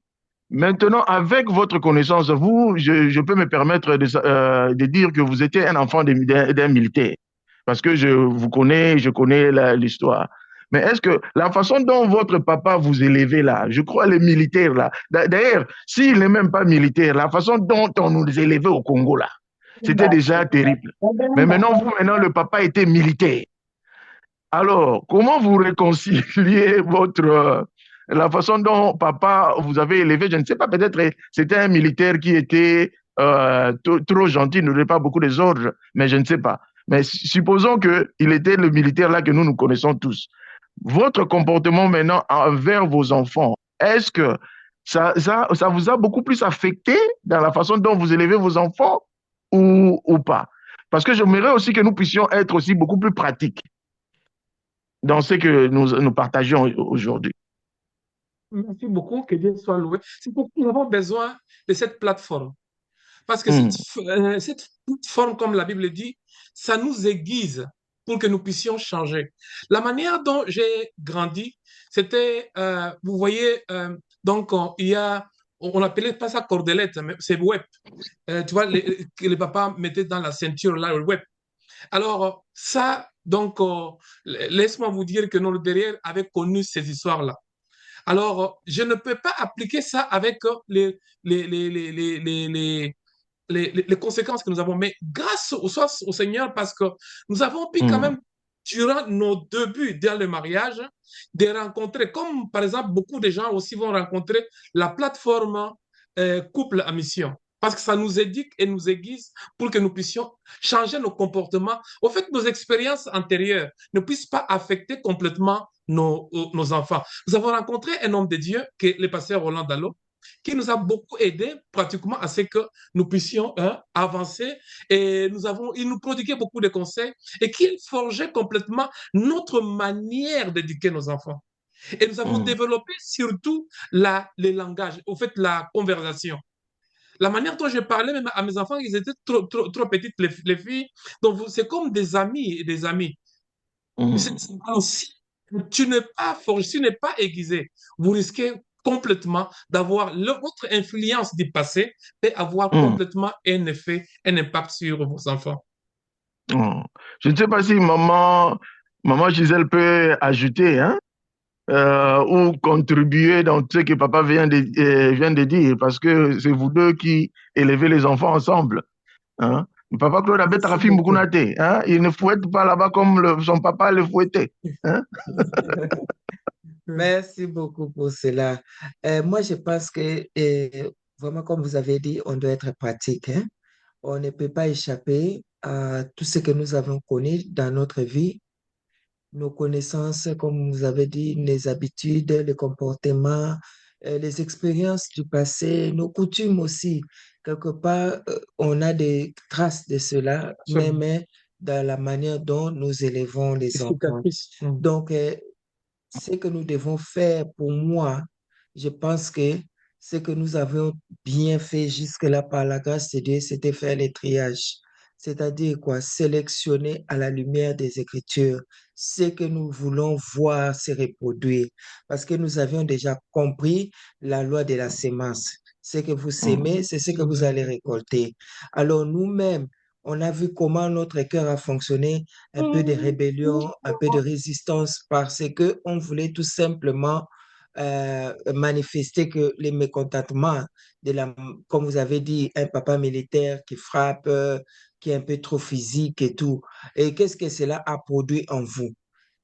maintenant, avec votre connaissance, je peux me permettre de dire que vous étiez un enfant d'un militaire, parce que je vous connais, je connais l'histoire. Mais est-ce que la façon dont votre papa vous élevait là, je crois les militaires là, d'ailleurs, s'il n'est même pas militaire, la façon dont on nous élevait au Congo là, c'était déjà terrible. Mais maintenant, le papa était militaire. Alors, comment vous réconciliez la façon dont papa vous avait élevé? Je ne sais pas, peut-être c'était un militaire qui était trop gentil, ne donnait pas beaucoup des ordres, mais je ne sais pas. Mais supposons qu'il était le militaire là que nous connaissons tous. Votre comportement maintenant envers vos enfants, est-ce que ça vous a beaucoup plus affecté dans la façon dont vous élevez vos enfants ou pas? Parce que j'aimerais aussi que nous puissions être aussi beaucoup plus pratiques dans ce que nous partageons aujourd'hui. Merci beaucoup, que Dieu soit loué. C'est pourquoi nous avons besoin de cette plateforme. Parce que Hmm. cette plateforme, comme la Bible dit, ça nous aiguise pour que nous puissions changer. La manière dont j'ai grandi, c'était, vous voyez, donc il y a, on n'appelait pas ça cordelette, mais c'est web. Tu vois, que les papas mettaient dans la ceinture là, le web. Alors, ça, donc, laisse-moi vous dire que nous, derrière, avait connu ces histoires-là. Alors, je ne peux pas appliquer ça avec les, les, les, les, les, les, les conséquences que nous avons, mais grâce au Seigneur, parce que nous avons pu quand Hmm. même, durant nos débuts dans le mariage, de rencontrer, comme par exemple, beaucoup de gens aussi vont rencontrer la plateforme Couple à mission. Parce que ça nous éduque et nous aiguise pour que nous puissions changer nos comportements. Au fait, nos expériences antérieures ne puissent pas affecter complètement nos enfants. Nous avons rencontré un homme de Dieu, qui est le pasteur Roland Dallot, qui nous a beaucoup aidé pratiquement à ce que nous puissions avancer. Et il nous prodiguait beaucoup de conseils et qu'il forgeait complètement notre manière d'éduquer nos enfants. Et nous avons Hmm. développé surtout les langages, au fait, la conversation. La manière dont je parlais même à mes enfants, ils étaient trop petites, les filles. Donc, c'est comme des amis et des amis. Hmm. Alors, si tu n'es pas forgé, si tu n'es pas aiguisé, vous risquez complètement, d'avoir votre influence du passé peut avoir complètement un effet, un impact sur vos enfants. Je ne sais pas si maman Gisèle peut ajouter, hein, ou contribuer dans ce que papa vient de dire, parce que c'est vous deux qui élevez les enfants ensemble. Hein. Papa Claude Abet Rafi Mukunate, hein, il ne fouette pas là-bas comme son papa le fouettait. Hein. Merci beaucoup pour cela. Moi, je pense que, vraiment, comme vous avez dit, on doit être pratique. Hein. On ne peut pas échapper à tout ce que nous avons connu dans notre vie, nos connaissances, comme vous avez dit, les habitudes, les comportements, les expériences du passé, nos coutumes aussi. Quelque part, on a des traces de cela, même dans la manière dont nous élevons les enfants. Donc, ce que nous devons faire, pour moi, je pense que ce que nous avons bien fait jusque-là par la grâce de Dieu, c'était faire les triages. C'est-à-dire quoi? Sélectionner à la lumière des Écritures ce que nous voulons voir se reproduire. Parce que nous avions déjà compris la loi de la sémence. Ce que vous sémez, c'est ce que vous allez récolter. Alors nous-mêmes, on a vu comment notre cœur a fonctionné, un peu de rébellion, un peu de résistance, parce que on voulait tout simplement manifester que les mécontentements comme vous avez dit, un papa militaire qui frappe, qui est un peu trop physique et tout. Et qu'est-ce que cela a produit en vous?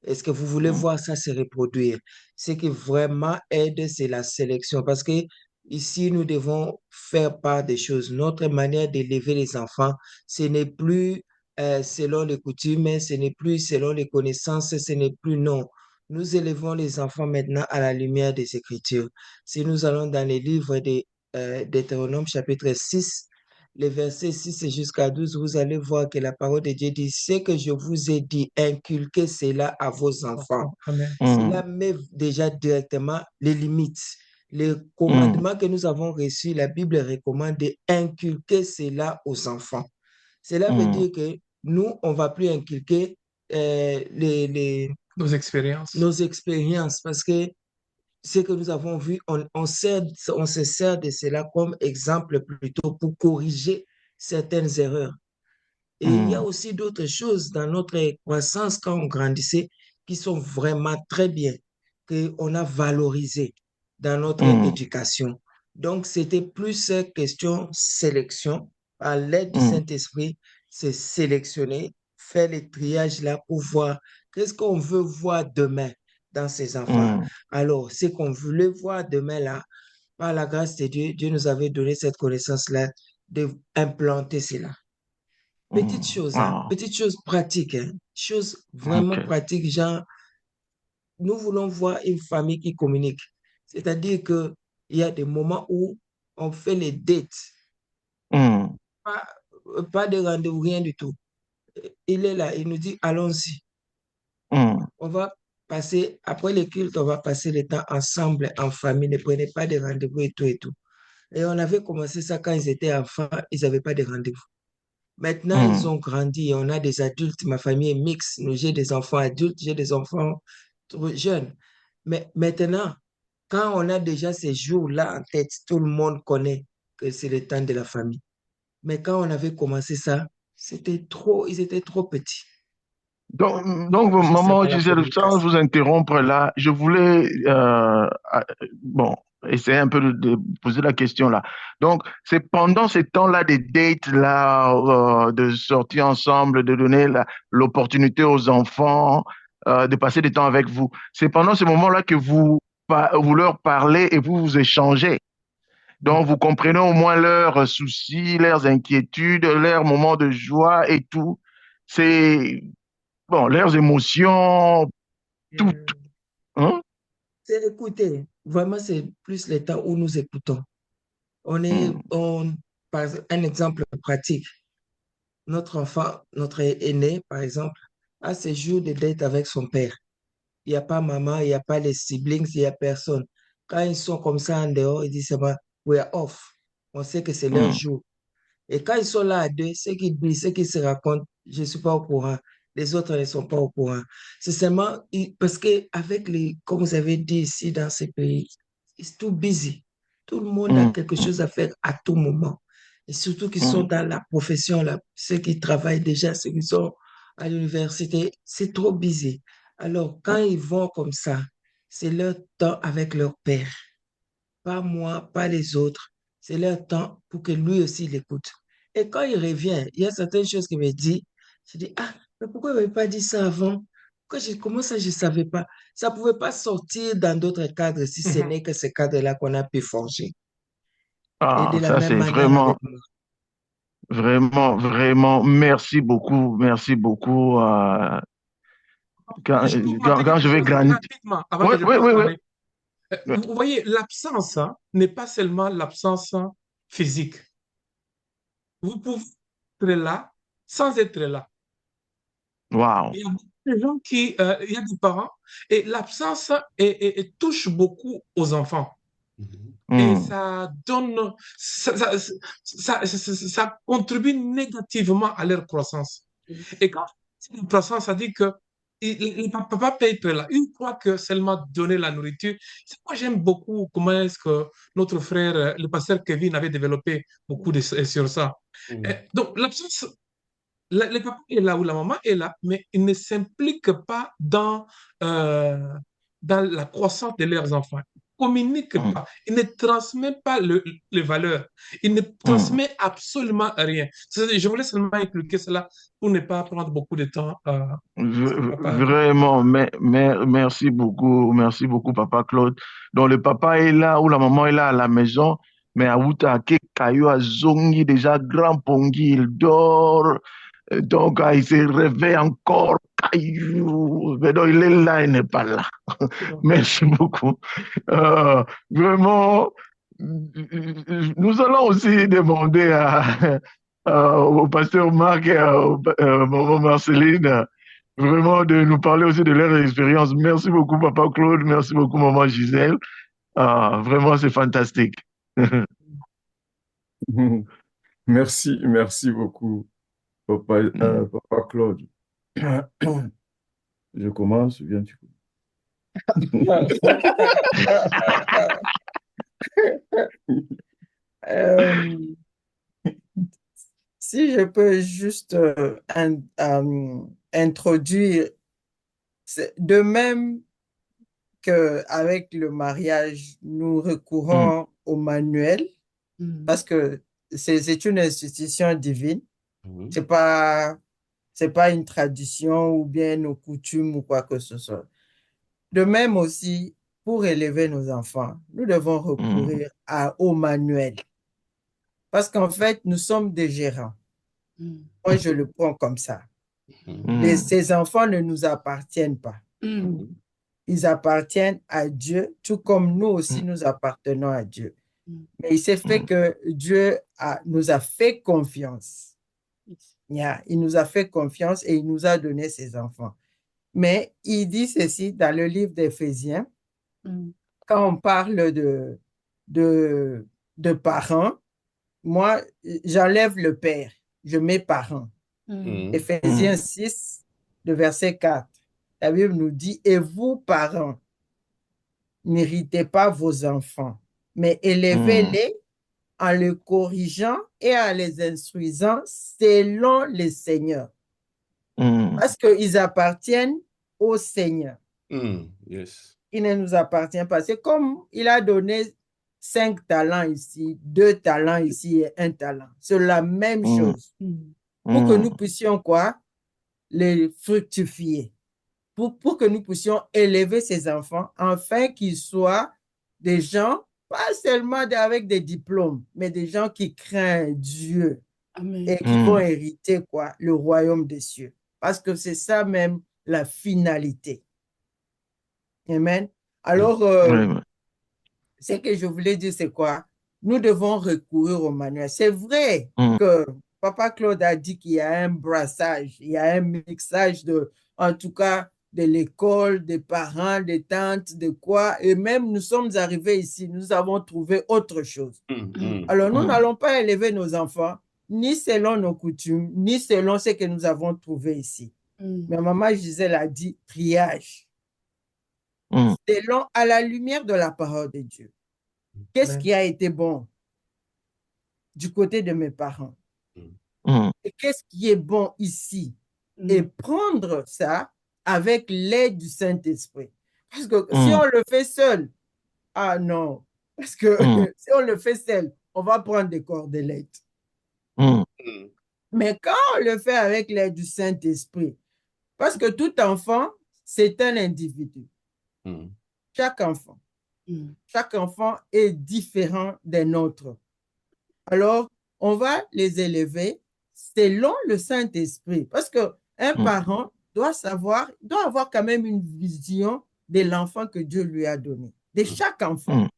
Est-ce que vous voulez voir ça se reproduire? Ce qui vraiment aide, c'est la sélection. Parce que ici, nous devons faire part des choses. Notre manière d'élever les enfants, ce n'est plus selon les coutumes, ce n'est plus selon les connaissances, ce n'est plus non. Nous élevons les enfants maintenant à la lumière des Écritures. Si nous allons dans les livres Deutéronome chapitre 6, les versets 6 jusqu'à 12, vous allez voir que la parole de Dieu dit, ce que je vous ai dit, inculquez cela à vos enfants. Cela met déjà directement les limites. Les commandements que nous avons reçus, la Bible recommande d'inculquer cela aux enfants. Cela veut dire que nous, on ne va plus inculquer nos expériences. Nos expériences, parce que ce que nous avons vu, on se sert de cela comme exemple plutôt pour corriger certaines erreurs. Et il y a aussi d'autres choses dans notre croissance quand on grandissait qui sont vraiment très bien, qu'on a valorisé dans notre éducation. Donc, c'était plus question sélection. À l'aide du Saint-Esprit, c'est sélectionner, faire les triages là pour voir qu'est-ce qu'on veut voir demain dans ces enfants. Alors, ce qu'on voulait voir demain là, par la grâce de Dieu, Dieu nous avait donné cette connaissance-là d'implanter cela. Petite chose, hein, petite chose pratique, hein, chose vraiment pratique, genre, nous voulons voir une famille qui communique. C'est-à-dire qu'il y a des moments où on fait les dates, pas de rendez-vous, rien du tout. Il est là, il nous dit, allons-y. On va passer, après le culte, on va passer le temps ensemble, en famille, ne prenez pas de rendez-vous et tout et tout. Et on avait commencé ça quand ils étaient enfants, ils n'avaient pas de rendez-vous. Maintenant, ils ont grandi, on a des adultes, ma famille est mixte, j'ai des enfants adultes, j'ai des enfants trop jeunes. Mais maintenant, quand on a déjà ces jours-là en tête, tout le monde connaît que c'est le temps de la famille. Mais quand on avait commencé ça, ils étaient trop petits. Donc maman Gisèle, sans vous interrompre là, je voulais essayer un peu de poser la question là. Donc, c'est pendant ces temps-là, des dates là, de sortir ensemble, de donner l'opportunité aux enfants de passer du temps avec vous. C'est pendant ce moment-là que vous leur parlez et vous échangez. Donc, vous comprenez au moins leurs soucis, leurs inquiétudes, leurs moments de joie et tout. C'est leurs émotions, tout. Hein? C'est écouter. Vraiment, c'est plus le temps où nous écoutons. Par un exemple pratique, notre enfant, notre aîné, par exemple, a ses jours de date avec son père. Il n'y a pas maman, il n'y a pas les siblings, il n'y a personne. Quand ils sont comme ça en dehors, ils disent, we are off. On sait que c'est leur jour. Et quand ils sont là à deux, ce qu'ils disent, ce qu'ils se racontent, je ne suis pas au courant. Les autres ne sont pas au courant. C'est seulement parce qu'avec comme vous avez dit ici dans ces pays, It's too busy. Tout le monde a quelque chose à faire à tout moment. Et surtout qui sont dans la profession, là, ceux qui travaillent déjà, ceux qui sont à l'université, c'est trop busy. Alors, quand ils vont comme ça, c'est leur temps avec leur père. Pas moi, pas les autres. C'est leur temps pour que lui aussi l'écoute. Et quand il revient, il y a certaines choses qu'il me dit. Je dis, ah, mais pourquoi il ne m'avait pas dit ça avant? Comment ça, je ne savais pas? Ça ne pouvait pas sortir dans d'autres cadres si ce n'est que ces cadres-là qu'on a pu forger. Et de la Ça, même c'est manière avec vraiment, moi. vraiment, vraiment, merci beaucoup, merci beaucoup. Je peux vous montrer Quand quelque je vais chose grandir. rapidement avant Oui, que je oui, passe oui, à oui. parler. Vous voyez, l'absence n'est pas seulement l'absence physique. Vous pouvez être là sans être là. Wow. Il y a beaucoup de gens il y a des parents, et l'absence touche beaucoup aux enfants. Et ça donne, ça contribue négativement à leur croissance. Et quand c'est une croissance, ça dit que le papa peut être là. Une fois que seulement donner la nourriture, moi j'aime beaucoup comment est-ce que notre frère, le pasteur Kevin, avait développé beaucoup sur ça. Donc l'absence, le papa est là ou la maman est là, mais il ne s'implique pas dans la croissance de leurs enfants. Il ne communique pas. Il ne transmet pas les valeurs. Il ne transmet absolument rien. Je voulais seulement expliquer cela pour ne pas prendre beaucoup de temps. Vraiment, merci beaucoup, Papa Claude. Donc, le papa est là ou la maman est là à la maison, mais à Outa, Kayo a zongi déjà grand pongi, il dort. Donc, il se réveille encore. Caillou. Mais donc, il est là, il n'est pas là. Merci beaucoup. Vraiment, nous allons aussi demander au pasteur Marc et à maman Marceline vraiment de nous parler aussi de leur expérience. Merci beaucoup, Papa Claude. Merci beaucoup, maman Gisèle. Vraiment, c'est fantastique. Merci beaucoup, Papa Claude. Je commence, bien tu Si je peux juste introduire, de même qu'avec le mariage, nous recourons au manuel parce que c'est une institution divine. C'est pas une tradition ou bien nos coutumes ou quoi que ce soit. De même aussi, pour élever nos enfants, nous devons recourir au manuel. Parce qu'en fait, nous sommes des gérants. Moi, je le prends comme ça. Ces enfants ne nous appartiennent pas. Ils appartiennent à Dieu, tout comme nous aussi, nous appartenons à Dieu. Mais il s'est fait que Dieu nous a fait confiance. Il nous a fait confiance et il nous a donné ses enfants. Mais il dit ceci dans le livre d'Éphésiens, quand on parle de parents, moi, j'enlève le père, je mets parents. Éphésiens 6, le verset 4. La Bible nous dit, et vous, parents, n'héritez pas vos enfants, mais élevez-les en les corrigeant et en les instruisant selon le Seigneur. Parce qu'ils appartiennent au Seigneur. Yes. Il ne nous appartient pas. C'est comme il a donné 5 talents ici, 2 talents ici et 1 talent. C'est la même chose. Pour que nous puissions quoi? Les fructifier. Pour que nous puissions élever ces enfants afin qu'ils soient des gens, pas seulement avec des diplômes, mais des gens qui craignent Dieu. Amen. Et qui vont hériter quoi? Le royaume des cieux. Parce que c'est ça même la finalité. Amen. Alors, ce que je voulais dire, c'est quoi? Nous devons recourir au manuel. C'est vrai que Papa Claude a dit qu'il y a un brassage, il y a un mixage en tout cas, de l'école, des parents, des tantes, de quoi. Et même nous sommes arrivés ici, nous avons trouvé autre chose. Alors, nous n'allons pas élever nos enfants, ni selon nos coutumes, ni selon ce que nous avons trouvé ici. Mais maman Gisèle a dit triage. Selon à la lumière de la parole de Dieu. Qu'est-ce qui a été bon du côté de mes parents? Et qu'est-ce qui est bon ici? Et prendre ça avec l'aide du Saint-Esprit. Parce que si on le fait seul, ah non, parce que si on le fait seul, on va prendre des cordelettes. Mais quand on le fait avec l'aide du Saint-Esprit, parce que tout enfant, c'est un individu. Chaque enfant. Chaque enfant est différent des nôtres. Alors, on va les élever selon le Saint-Esprit. Parce qu'un parent doit savoir, doit avoir quand même une vision de l'enfant que Dieu lui a donné, de chaque enfant.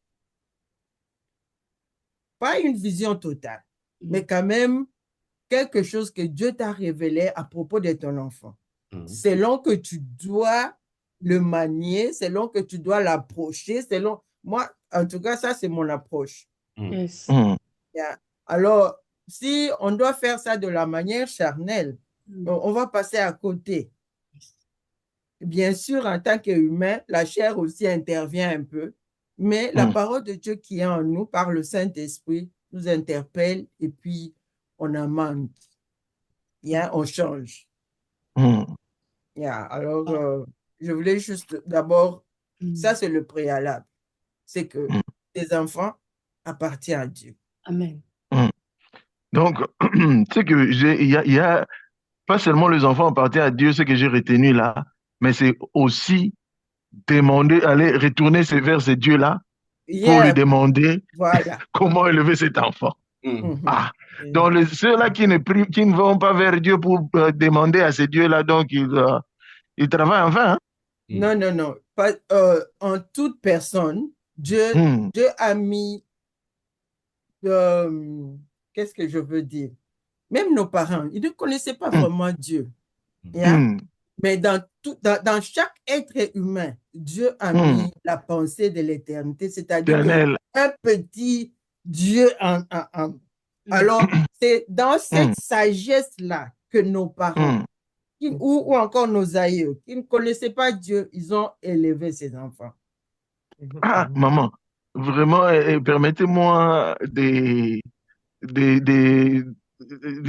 Pas une vision totale, mais quand même quelque chose que Dieu t'a révélé à propos de ton enfant. Selon que tu dois le manier, selon que tu dois l'approcher, selon... Moi, en tout cas, ça, c'est mon approche. Yes. Yeah. Alors, si on doit faire ça de la manière charnelle, on va passer à côté. Bien sûr, en tant qu'humain, la chair aussi intervient un peu, mais la parole de Dieu qui est en nous, par le Saint-Esprit, nous interpelle et puis on amende. Yeah, on change. Yeah. Alors, je voulais juste d'abord, ça c'est le préalable, c'est que les enfants appartiennent à Dieu. Amen. Donc, tu sais que il y a pas seulement les enfants appartiennent à Dieu, ce que j'ai retenu là, mais c'est aussi demander, aller retourner vers ce Dieu-là pour lui demander comment élever cet enfant. Donc, ceux-là qui ne vont pas vers Dieu pour demander à ce Dieu-là, donc ils travaillent en vain. Hein? Non, non, non. Pas, en toute personne, Dieu a mis, qu'est-ce que je veux dire? Même nos parents, ils ne connaissaient pas vraiment Dieu. Mais dans chaque être humain, Dieu a mis la pensée de l'éternité, c'est-à-dire un petit Dieu Alors, c'est dans cette sagesse-là que nos parents, ou encore nos aïeux, qui ne connaissaient pas Dieu, ils ont élevé ces enfants. Ah, maman, vraiment, permettez-moi de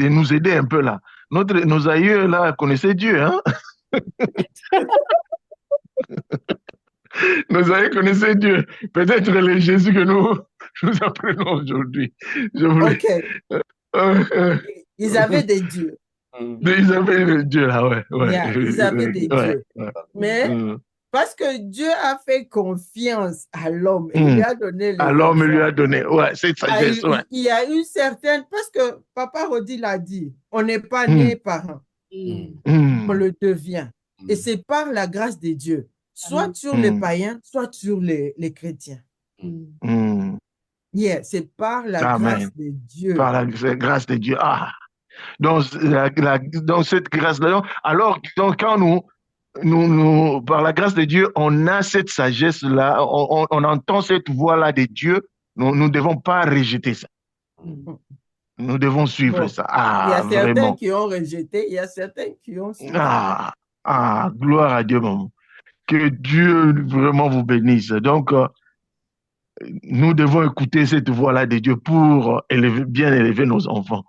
nous aider un peu là. Nos aïeux là connaissaient Dieu, hein? Nos aïeux connaissaient Dieu. Peut-être le Jésus que nous apprenons aujourd'hui. Ok. Ils avaient des dieux. Ils avaient des dieux là, ouais. Ils avaient des dieux. Mais parce que Dieu a fait confiance à l'homme et lui a donné les à l'homme lui a donné, cette sagesse, il y a une certaine, parce que Papa Rodi l'a dit, on n'est pas né parent, on le devient. Et c'est par la grâce de Dieu, soit sur les païens, soit sur les chrétiens. C'est par la grâce de Dieu. Par la grâce de Dieu. Donc, dans cette grâce-là, alors donc, quand nous, par la grâce de Dieu, on a cette sagesse-là, on entend cette voix-là de Dieu, nous ne devons pas rejeter ça. Nous devons suivre ça. Il y a certains qui ont rejeté, il y a certains qui ont suivi. Gloire à Dieu, maman. Que Dieu vraiment vous bénisse. Donc, nous devons écouter cette voix-là de Dieu pour bien élever nos enfants.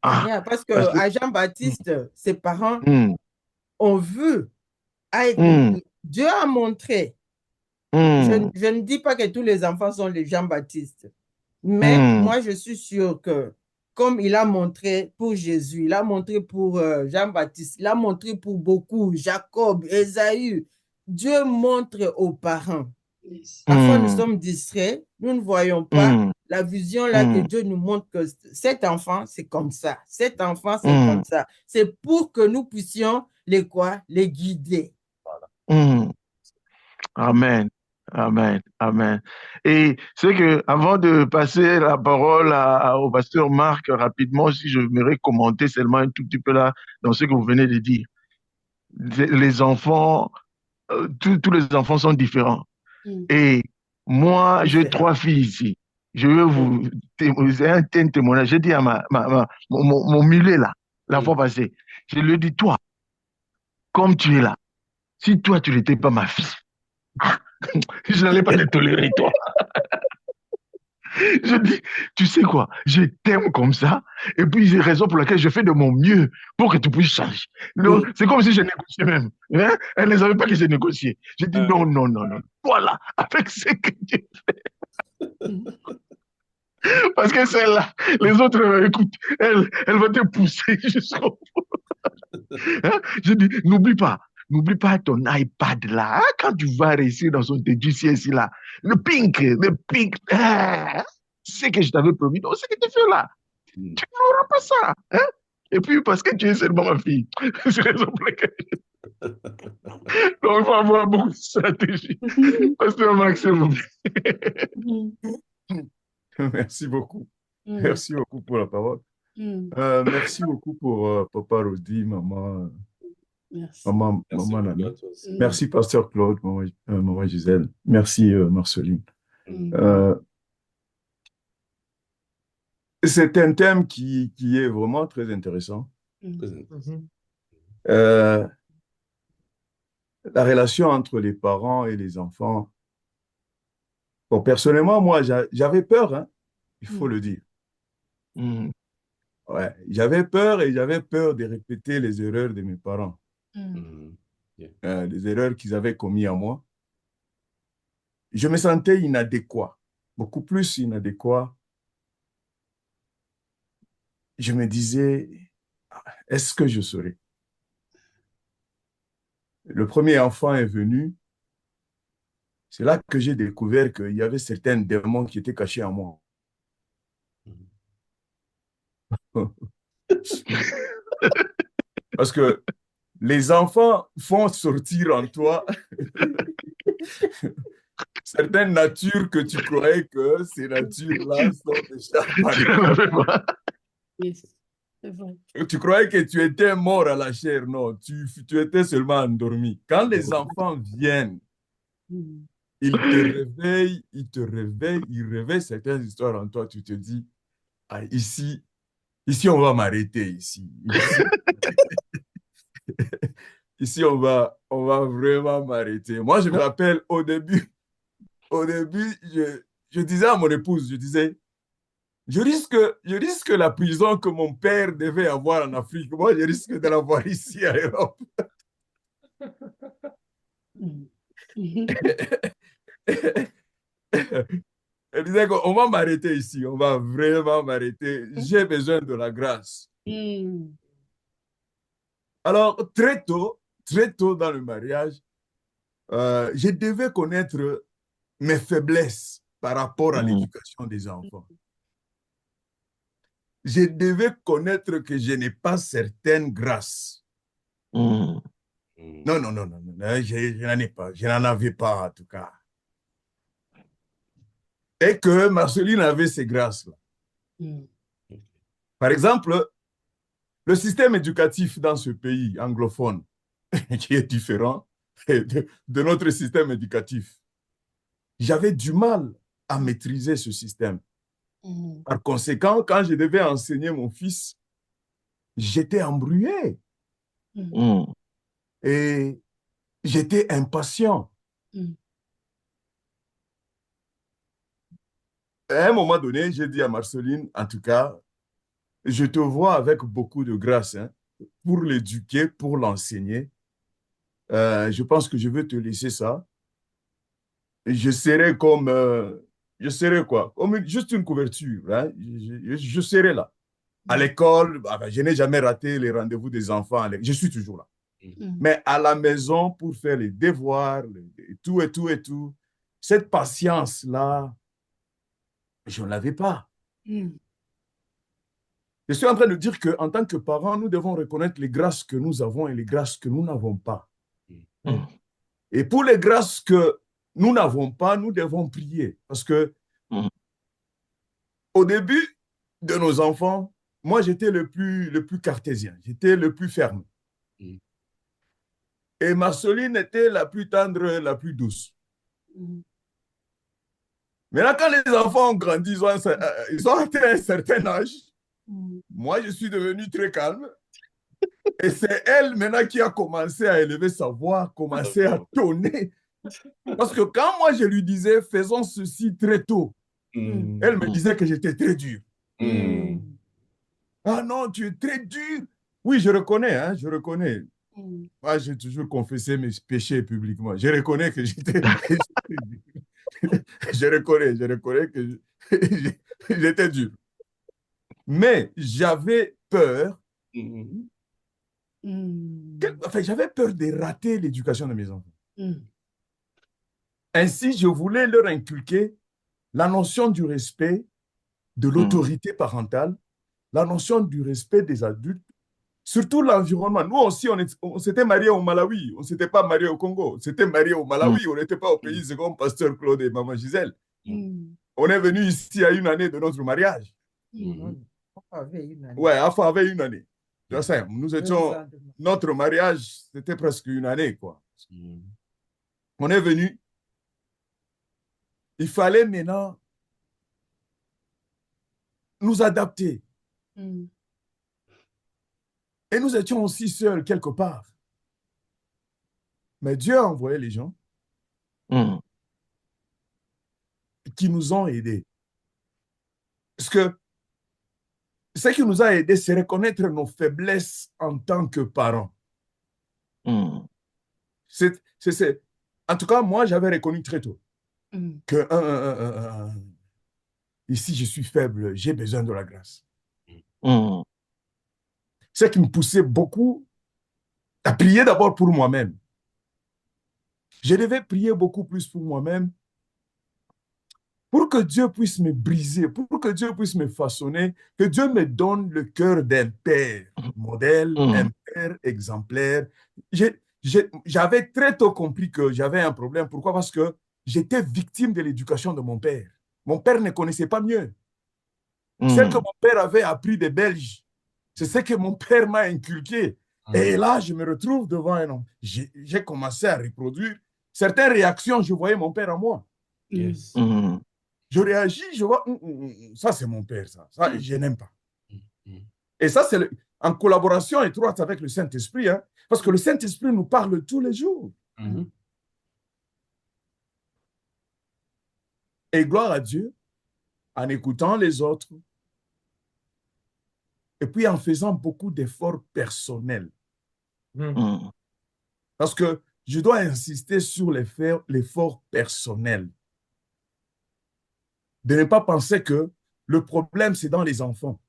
Parce que à Jean-Baptiste, ses parents ont vu. Dieu a montré. Je ne dis pas que tous les enfants sont les Jean-Baptiste, mais moi je suis sûre que comme il a montré pour Jésus, il a montré pour Jean-Baptiste, il a montré pour beaucoup, Jacob, Ésaü, Dieu montre aux parents. Parfois nous sommes distraits, nous ne voyons pas la vision là que Dieu nous montre que cet enfant c'est comme ça, cet enfant c'est comme ça. C'est pour que nous puissions les guider. Amen. Amen. Amen. Et c'est que avant de passer la parole au pasteur Marc rapidement, si je voudrais commenter seulement un tout petit peu là dans ce que vous venez de dire. Les enfants, tous les enfants sont différents. Et moi, j'ai 3 filles ici. Je veux vous un témoignage. J'ai dit à mon mulet là, la fois passée, je lui ai dit, toi, comme tu es là, si toi, tu n'étais pas ma fille, je n'allais pas te tolérer, toi. Je dis, tu sais quoi, je t'aime comme ça, et puis c'est la raison pour laquelle je fais de mon mieux pour que tu puisses changer. Donc, c'est comme si je négociais même. Hein? Elle ne savait pas que j'ai négocié. Je dis, non, non, non, non. Voilà, avec ce que tu... Parce que celle-là, les autres, écoute, elle va te pousser jusqu'au bout. Hein? Je dis, n'oublie pas ton iPad là. Hein? Quand tu vas réussir dans son TGCS là, le pink, c'est ce que je t'avais promis. Donc, ce que tu fais là, tu n'auras pas ça. Hein? Et puis, parce que tu es seulement ma fille. C'est la raison pour laquelle. Donc, il faut avoir beaucoup de stratégie. Pasteur Max, s'il vous plaît. Merci beaucoup. Merci beaucoup pour la parole. Merci beaucoup pour Papa Rodi, maman. Merci. Maman Nana. Merci, Pasteur Claude, maman Gisèle. Merci, Marceline. C'est un thème qui est vraiment très intéressant. La relation entre les parents et les enfants. Bon, personnellement, moi, j'avais peur, hein, il faut le dire. Ouais, j'avais peur et j'avais peur de répéter les erreurs de mes parents. Les erreurs qu'ils avaient commises à moi. Je me sentais inadéquat, beaucoup plus inadéquat. Je me disais, est-ce que je saurais? Le premier enfant est venu. C'est là que j'ai découvert qu'il y avait certains démons qui étaient cachés en moi. Parce que les enfants font sortir en toi certaines natures que tu croyais que ces natures-là sont déjà apparues. Tu croyais que tu étais mort à la chair. Non, tu étais seulement endormi. Quand les enfants viennent, ils te réveillent, ils réveillent certaines histoires en toi. Tu te dis, ah, ici, on va m'arrêter. Ici, on va vraiment m'arrêter. Moi, je me rappelle, au début, je disais à mon épouse, je disais, je risque la prison que mon père devait avoir en Afrique. Moi, je risque de l'avoir ici à Europe. Elle disait qu'on va m'arrêter ici, on va vraiment m'arrêter. J'ai besoin de la grâce. Alors, très tôt dans le mariage, je devais connaître mes faiblesses par rapport à l'éducation des enfants. Je devais connaître que je n'ai pas certaines grâces. Non, je n'en avais pas en tout cas. Et que Marceline avait ces grâces-là. Par exemple, le système éducatif dans ce pays anglophone, qui est différent de notre système éducatif, j'avais du mal à maîtriser ce système. Par conséquent, quand je devais enseigner mon fils, j'étais embrouillé. Et j'étais impatient. À un moment donné, j'ai dit à Marceline, en tout cas, je te vois avec beaucoup de grâce, hein, pour l'éduquer, pour l'enseigner. Je pense que je veux te laisser ça. Je serai comme, comme juste une couverture. Hein. Je serai là. À l'école, je n'ai jamais raté les rendez-vous des enfants. Je suis toujours là. Mais à la maison, pour faire les devoirs, tout, cette patience-là, je ne l'avais pas. Je suis en train de dire qu'en tant que parents, nous devons reconnaître les grâces que nous avons et les grâces que nous n'avons pas. Et pour les grâces que nous n'avons pas, nous devons prier. Parce que au début de nos enfants, moi, j'étais le plus cartésien, j'étais le plus ferme. Et Marceline était la plus tendre, la plus douce. Maintenant, quand les enfants ont grandi, ils ont atteint un certain âge. Moi, je suis devenu très calme. Et c'est elle maintenant qui a commencé à élever sa voix, commencé à tonner. Parce que quand moi, je lui disais, faisons ceci très tôt, Elle me disait que j'étais très dur. Mm. Ah non, tu es très dur. Oui, je reconnais, hein, je reconnais. Moi, j'ai toujours confessé mes péchés publiquement. Je reconnais que j'étais... je reconnais que j'étais dur. Mais j'avais peur. Enfin, j'avais peur de rater l'éducation de mes enfants. Ainsi, je voulais leur inculquer la notion du respect, de l'autorité parentale, la notion du respect des adultes, surtout l'environnement. Nous aussi, on s'était mariés au Malawi, on ne s'était pas mariés au Congo. On s'était mariés au Malawi, on n'était pas au pays comme Pasteur Claude et Maman Gisèle. On est venu ici à une année de notre mariage. Ouais, Afa avait une année. Je sais, nous étions, notre mariage, c'était presque une année, quoi. On est venu. Il fallait maintenant nous adapter. Et nous étions aussi seuls quelque part. Mais Dieu a envoyé les gens qui nous ont aidés. Parce que ce qui nous a aidés, c'est reconnaître nos faiblesses en tant que parents. En tout cas, moi, j'avais reconnu très tôt que ici, je suis faible, j'ai besoin de la grâce. Ce qui me poussait beaucoup à prier d'abord pour moi-même. Je devais prier beaucoup plus pour moi-même pour que Dieu puisse me briser, pour que Dieu puisse me façonner, que Dieu me donne le cœur d'un père modèle, un père exemplaire. J'avais très tôt compris que j'avais un problème. Pourquoi? Parce que j'étais victime de l'éducation de mon père. Mon père ne connaissait pas mieux. Celle que mon père avait appris des Belges, c'est ce que mon père m'a inculqué. Et là, je me retrouve devant un homme. J'ai commencé à reproduire certaines réactions. Je voyais mon père en moi. Yes. Je réagis, je vois, ça c'est mon père, ça je n'aime pas. Et ça, c'est en collaboration étroite avec le Saint-Esprit, hein, parce que le Saint-Esprit nous parle tous les jours. Et gloire à Dieu, en écoutant les autres, et puis en faisant beaucoup d'efforts personnels. Parce que je dois insister sur l'effort personnel. De ne pas penser que le problème, c'est dans les enfants.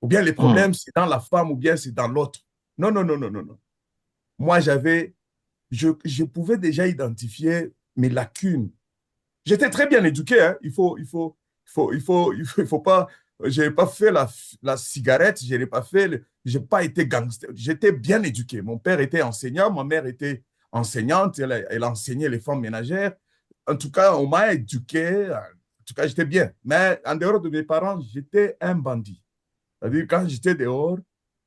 Ou bien le problème, c'est dans la femme, ou bien c'est dans l'autre. Non, non, non, non, non, non. Moi, je pouvais déjà identifier mes lacunes. J'étais très bien éduqué, hein. Il faut pas, je n'ai pas fait la cigarette, je n'ai pas été gangster. J'étais bien éduqué. Mon père était enseignant, ma mère était enseignante, elle enseignait les femmes ménagères. En tout cas, on m'a éduqué. En tout cas, j'étais bien. Mais en dehors de mes parents, j'étais un bandit. C'est-à-dire, quand j'étais dehors,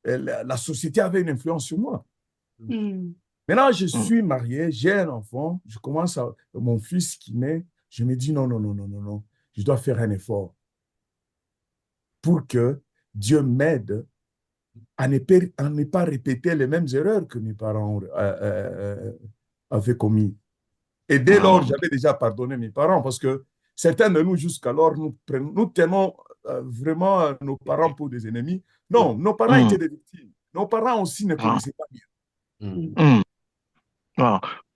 la société avait une influence sur moi. Maintenant, je suis marié, j'ai un enfant, mon fils qui naît, je me dis non, non, non, non, non, non, je dois faire un effort pour que Dieu m'aide à ne pas répéter les mêmes erreurs que mes parents avaient commises. Et dès lors, j'avais déjà pardonné mes parents parce que certains de nous, jusqu'alors, nous tenons vraiment nos parents pour des ennemis. Non, nos parents étaient des victimes. Nos parents aussi ne connaissaient pas bien.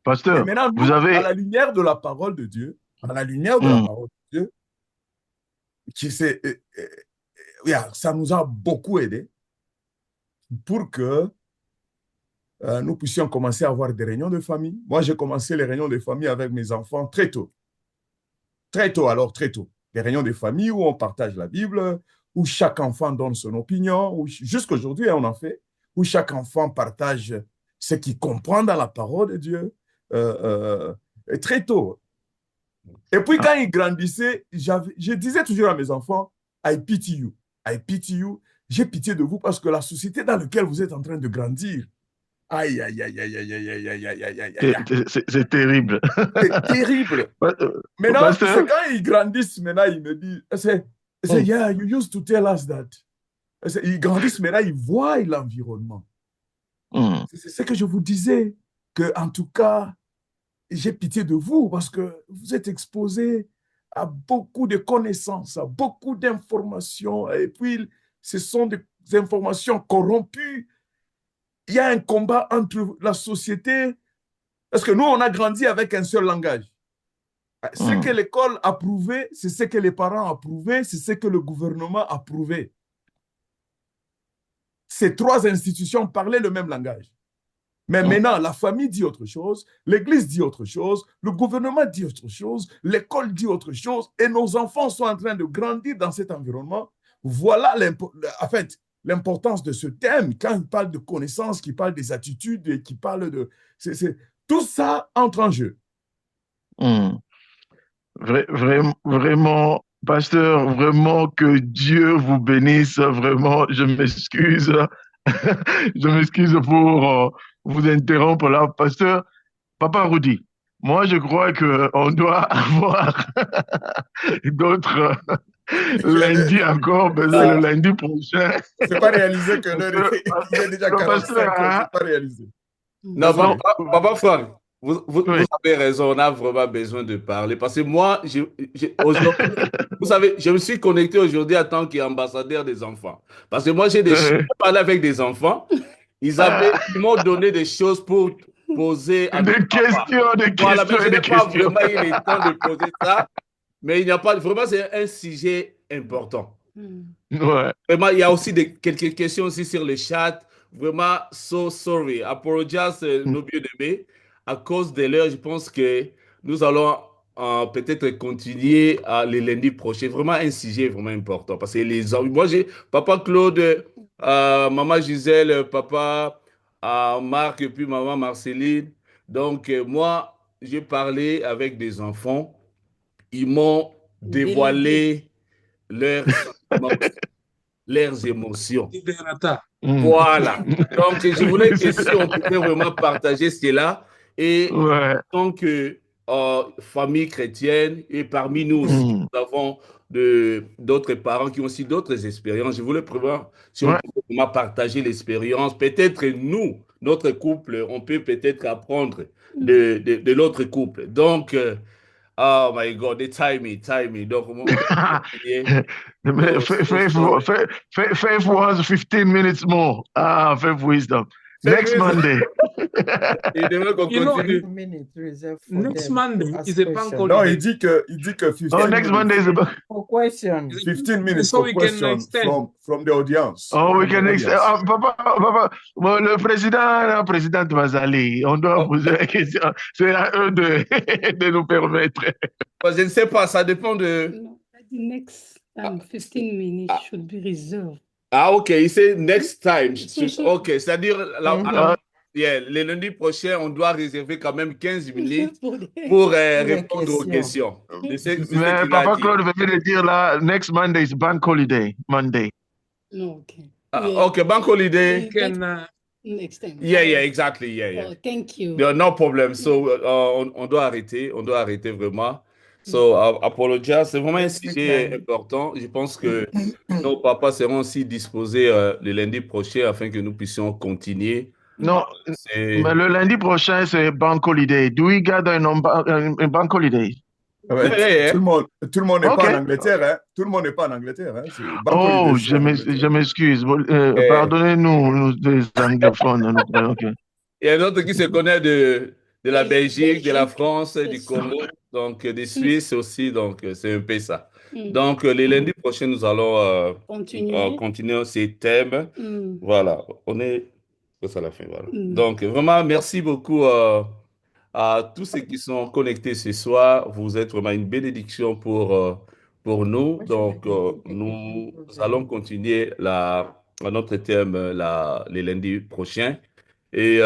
Pasteur, et maintenant, nous, à la lumière de la parole de Dieu, ça nous a beaucoup aidé pour que nous puissions commencer à avoir des réunions de famille. Moi, j'ai commencé les réunions de famille avec mes enfants très tôt. Très tôt, alors très tôt. Des réunions de famille où on partage la Bible, où chaque enfant donne son opinion, jusqu'à aujourd'hui, on en fait, où chaque enfant partage ce qu'il comprend dans la parole de Dieu, et très tôt. Et puis, quand ils grandissaient, je disais toujours à mes enfants, I pity you. I pity you. J'ai pitié de vous parce que la société dans laquelle vous êtes en train de grandir, aïe, aïe, aïe, aïe, aïe, aïe, aïe, aïe, aïe, aïe, aïe. C'est terrible. C'est terrible. Maintenant, c'est quand ils grandissent, maintenant, ils me disent, yeah, you used to tell us that. Ils grandissent, maintenant, ils voient l'environnement. C'est ce que je vous disais, que en tout cas, j'ai pitié de vous parce que vous êtes exposés a beaucoup de connaissances, a beaucoup d'informations, et puis ce sont des informations corrompues. Il y a un combat entre la société, parce que nous, on a grandi avec un seul langage. Ce que l'école a prouvé, c'est ce que les parents ont prouvé, c'est ce que le gouvernement a prouvé. Ces trois institutions parlaient le même langage. Mais maintenant, la famille dit autre chose, l'église dit autre chose, le gouvernement dit autre chose, l'école dit autre chose, et nos enfants sont en train de grandir dans cet environnement. Voilà l'importance de ce thème, quand il parle de connaissances, qui parle des attitudes, et qui parle de... tout ça entre en jeu. Vraiment, pasteur, vraiment que Dieu vous bénisse, vraiment, je m'excuse. Je m'excuse pour vous interrompre là, pasteur. Papa Rudy, moi je crois qu'on doit avoir d'autres lundi encore, mais le lundi prochain. C'est pas réalisé que l'heure est déjà 45, c'est pas réalisé. Non, Papa Franck, vous avez raison, on a vraiment besoin de parler. Parce que moi, vous savez, je me suis connecté aujourd'hui en tant qu'ambassadeur des enfants. Parce que moi, j'ai parlé avec des enfants. Ils m'ont donné des choses pour poser. Des questions. Voilà, mais je n'ai pas vraiment eu le temps de poser ça. Mais il n'y a pas. Vraiment, c'est un sujet important. Ouais. Vraiment, il y a aussi quelques questions aussi sur le chat. Vraiment, so sorry. Apologize, nos bien-aimés. À cause de l'heure, je pense que nous allons peut-être continuer les lundis prochains. Vraiment un sujet vraiment important. Parce que moi, j'ai Papa Claude, Maman Gisèle, Papa Marc et puis Maman Marceline. Donc, moi, j'ai parlé avec des enfants. Ils m'ont dévoilé leurs émotions. Voilà. Donc, je voulais que si on pouvait vraiment partager cela. Et en tant que famille chrétienne, et parmi nous aussi, nous avons d'autres parents qui ont aussi d'autres expériences. Je voulais prévoir si on pouvait vraiment partager l'expérience. Peut-être nous, notre couple, on peut peut-être apprendre de l'autre couple. Donc, oh my God, they tie me. Donc, Faith was 15 minutes more. Faith wisdom. Next Monday. Next Monday is a bank holiday. Non, il dit que 15 next Monday is a bank question. 15 minutes So we can question extend. from the audience. Oh, we can extend. Papa, le la présidente Mazali, on doit poser la question. C'est à eux de nous permettre. Je ne sais pas, ça dépend de... No, the next 15 minutes should be reserved. Ah, ok, il sait next time. Ok, c'est-à-dire, le lundi prochain, on doit réserver quand même 15 minutes pour répondre aux questions. Mais Papa Claude venait de dire là, next Monday is bank holiday, Monday. No, okay. Okay, bank holiday. Next time. Yeah, exactly, yeah. Oh, thank you. No problem. So, on doit arrêter vraiment. So, apologize. C'est vraiment un sujet important. Je pense que nos papas seront aussi disposés le lundi prochain afin que nous puissions continuer. Non, mais le lundi prochain, c'est bank holiday. Do we gather a bank holiday? Ouais, tout le monde n'est pas en Angleterre. Hein. Tout le monde n'est pas en Angleterre. Hein. Oh, je m'excuse. Pardonnez-nous, nous des anglophones. Il y a un autre qui se connaît de la Belgique, de la France, du Congo, donc des Suisses aussi. Donc, c'est un peu ça. Donc, les lundis prochains, nous allons continuer ces thèmes. Voilà, on est à la fin. Voilà. Donc, vraiment, merci beaucoup à tous ceux qui sont connectés ce soir. Vous êtes vraiment une bénédiction pour nous. Donc, nous allons continuer notre thème les lundis prochains. Et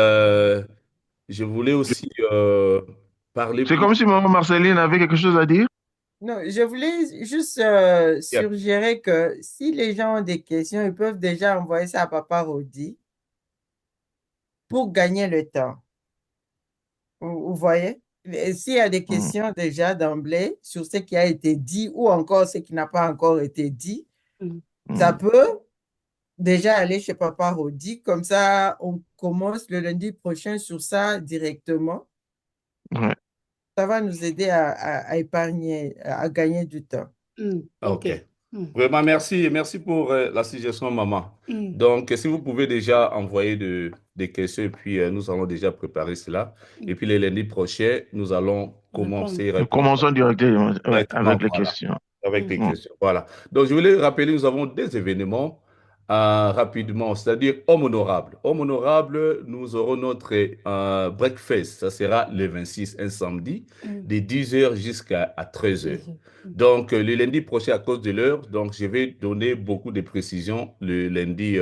je voulais aussi parler... C'est comme si Maman Marceline avait quelque chose à dire. Non, je voulais juste suggérer que si les gens ont des questions, ils peuvent déjà envoyer ça à Papa Rudy pour gagner le temps. Vous voyez? S'il y a des questions déjà d'emblée sur ce qui a été dit ou encore ce qui n'a pas encore été dit, ça peut déjà aller chez Papa Rudy. Comme ça, on commence le lundi prochain sur ça directement. Ouais. Ça va nous aider à épargner, à gagner du temps. OK. OK. Vraiment, merci. Merci pour la suggestion, maman. Donc, si vous pouvez déjà envoyer des questions, et puis nous allons déjà préparer cela. Et puis, les lundis prochains, nous allons commencer à Nous répondre commençons directement directement, avec les voilà, questions. avec les questions. Voilà. Donc, je voulais rappeler, nous avons des événements rapidement, c'est-à-dire Homme Honorable. Homme Honorable, nous aurons notre breakfast. Ça sera le 26, un samedi, de 10h jusqu'à 13h. Donc, le lundi prochain, à cause de l'heure, donc je vais donner beaucoup de précisions le lundi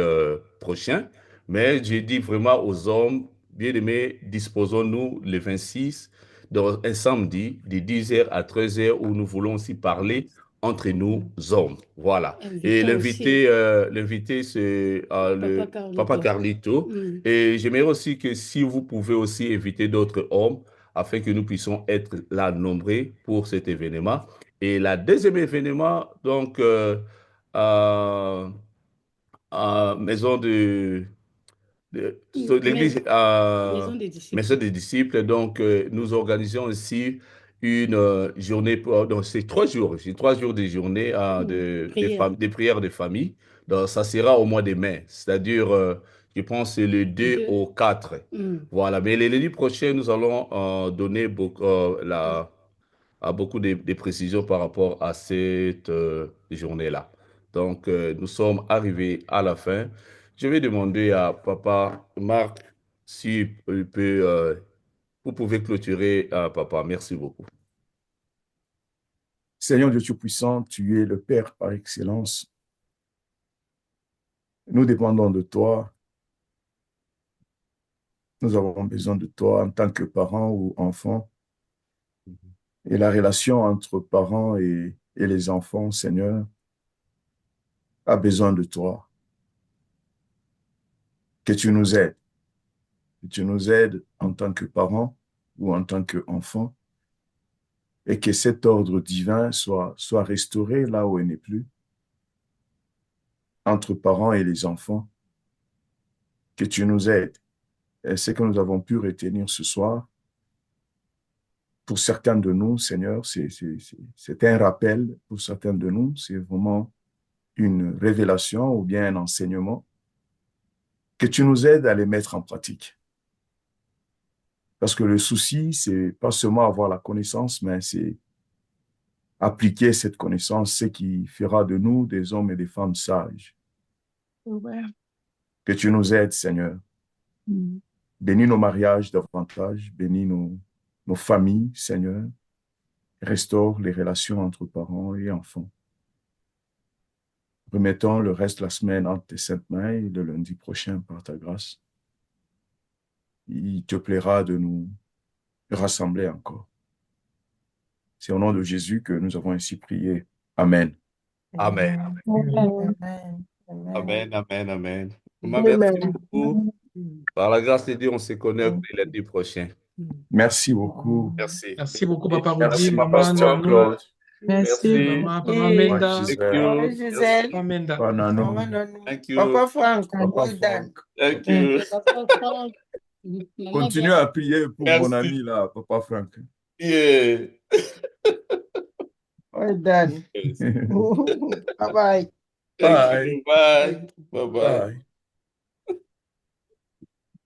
prochain. Mais je dis vraiment aux hommes, bien aimés, disposons-nous le 26, donc un samedi, de 10h à 13h, où nous voulons aussi parler entre nous hommes. Voilà. Et l'invité, c'est le Papa Carlito. Et j'aimerais aussi que si vous pouvez aussi inviter d'autres hommes, afin que nous puissions être là nombreux pour cet événement. Et la deuxième événement, donc, maison de l'église, Maison des disciples. maison des disciples. Donc, nous organisons aussi une journée, donc c'est 3 jours, c'est 3 jours de journée des prières de famille. Donc, ça sera au mois de mai, c'est-à-dire, je pense, c'est le 2 au 4. Voilà, mais les lundis prochains, nous allons donner beaucoup, beaucoup de précisions par rapport à cette journée-là. Donc, nous sommes arrivés à la fin. Je vais demander à Papa Marc si il peut, vous pouvez clôturer, Papa. Merci beaucoup. Seigneur Dieu Tout-Puissant, tu es le Père par excellence. Nous dépendons de toi. Nous avons besoin de toi en tant que parents ou enfants. Et la relation entre parents et les enfants, Seigneur, a besoin de toi. Que tu nous aides. Que tu nous aides en tant que parents ou en tant qu'enfants. Et que cet ordre divin soit restauré là où il n'est plus, entre parents et les enfants. Que tu nous aides. Et ce que nous avons pu retenir ce soir, pour certains de nous, Seigneur, c'est un rappel. Pour certains de nous, c'est vraiment une révélation ou bien un enseignement. Que tu nous aides à les mettre en pratique. Parce que le souci, c'est pas seulement avoir la connaissance, mais c'est appliquer cette connaissance, ce qui fera de nous des hommes et des femmes sages. Ouais. Que tu nous aides, Seigneur. Bénis nos mariages davantage, bénis nos familles, Seigneur. Restaure les relations entre parents et enfants. Remettons le reste de la semaine entre tes saintes mains et le lundi prochain par ta grâce. Il te plaira de nous rassembler encore. C'est au nom de Jésus que nous avons ainsi prié. Amen. Amen. Amen. Amen, amen, amen. Merci beaucoup. Par la grâce de Dieu, on se connecte le lundi prochain. Merci beaucoup. Merci. Merci beaucoup, Papa Merci, Rudy, Maman Pasteur Nanou, Claude. Merci. Maman Menda, Thank Maman you. Gisèle, Papa Menda. Papa Nanou. Maman Nanou, Thank you. Papa Franck, Papa well done. Thank you. Continue à prier pour Merci. mon ami là, Papa Franck. Yeah. Well done. Yes. Bye bye. Thank you. Bye. Bye-bye. Bye.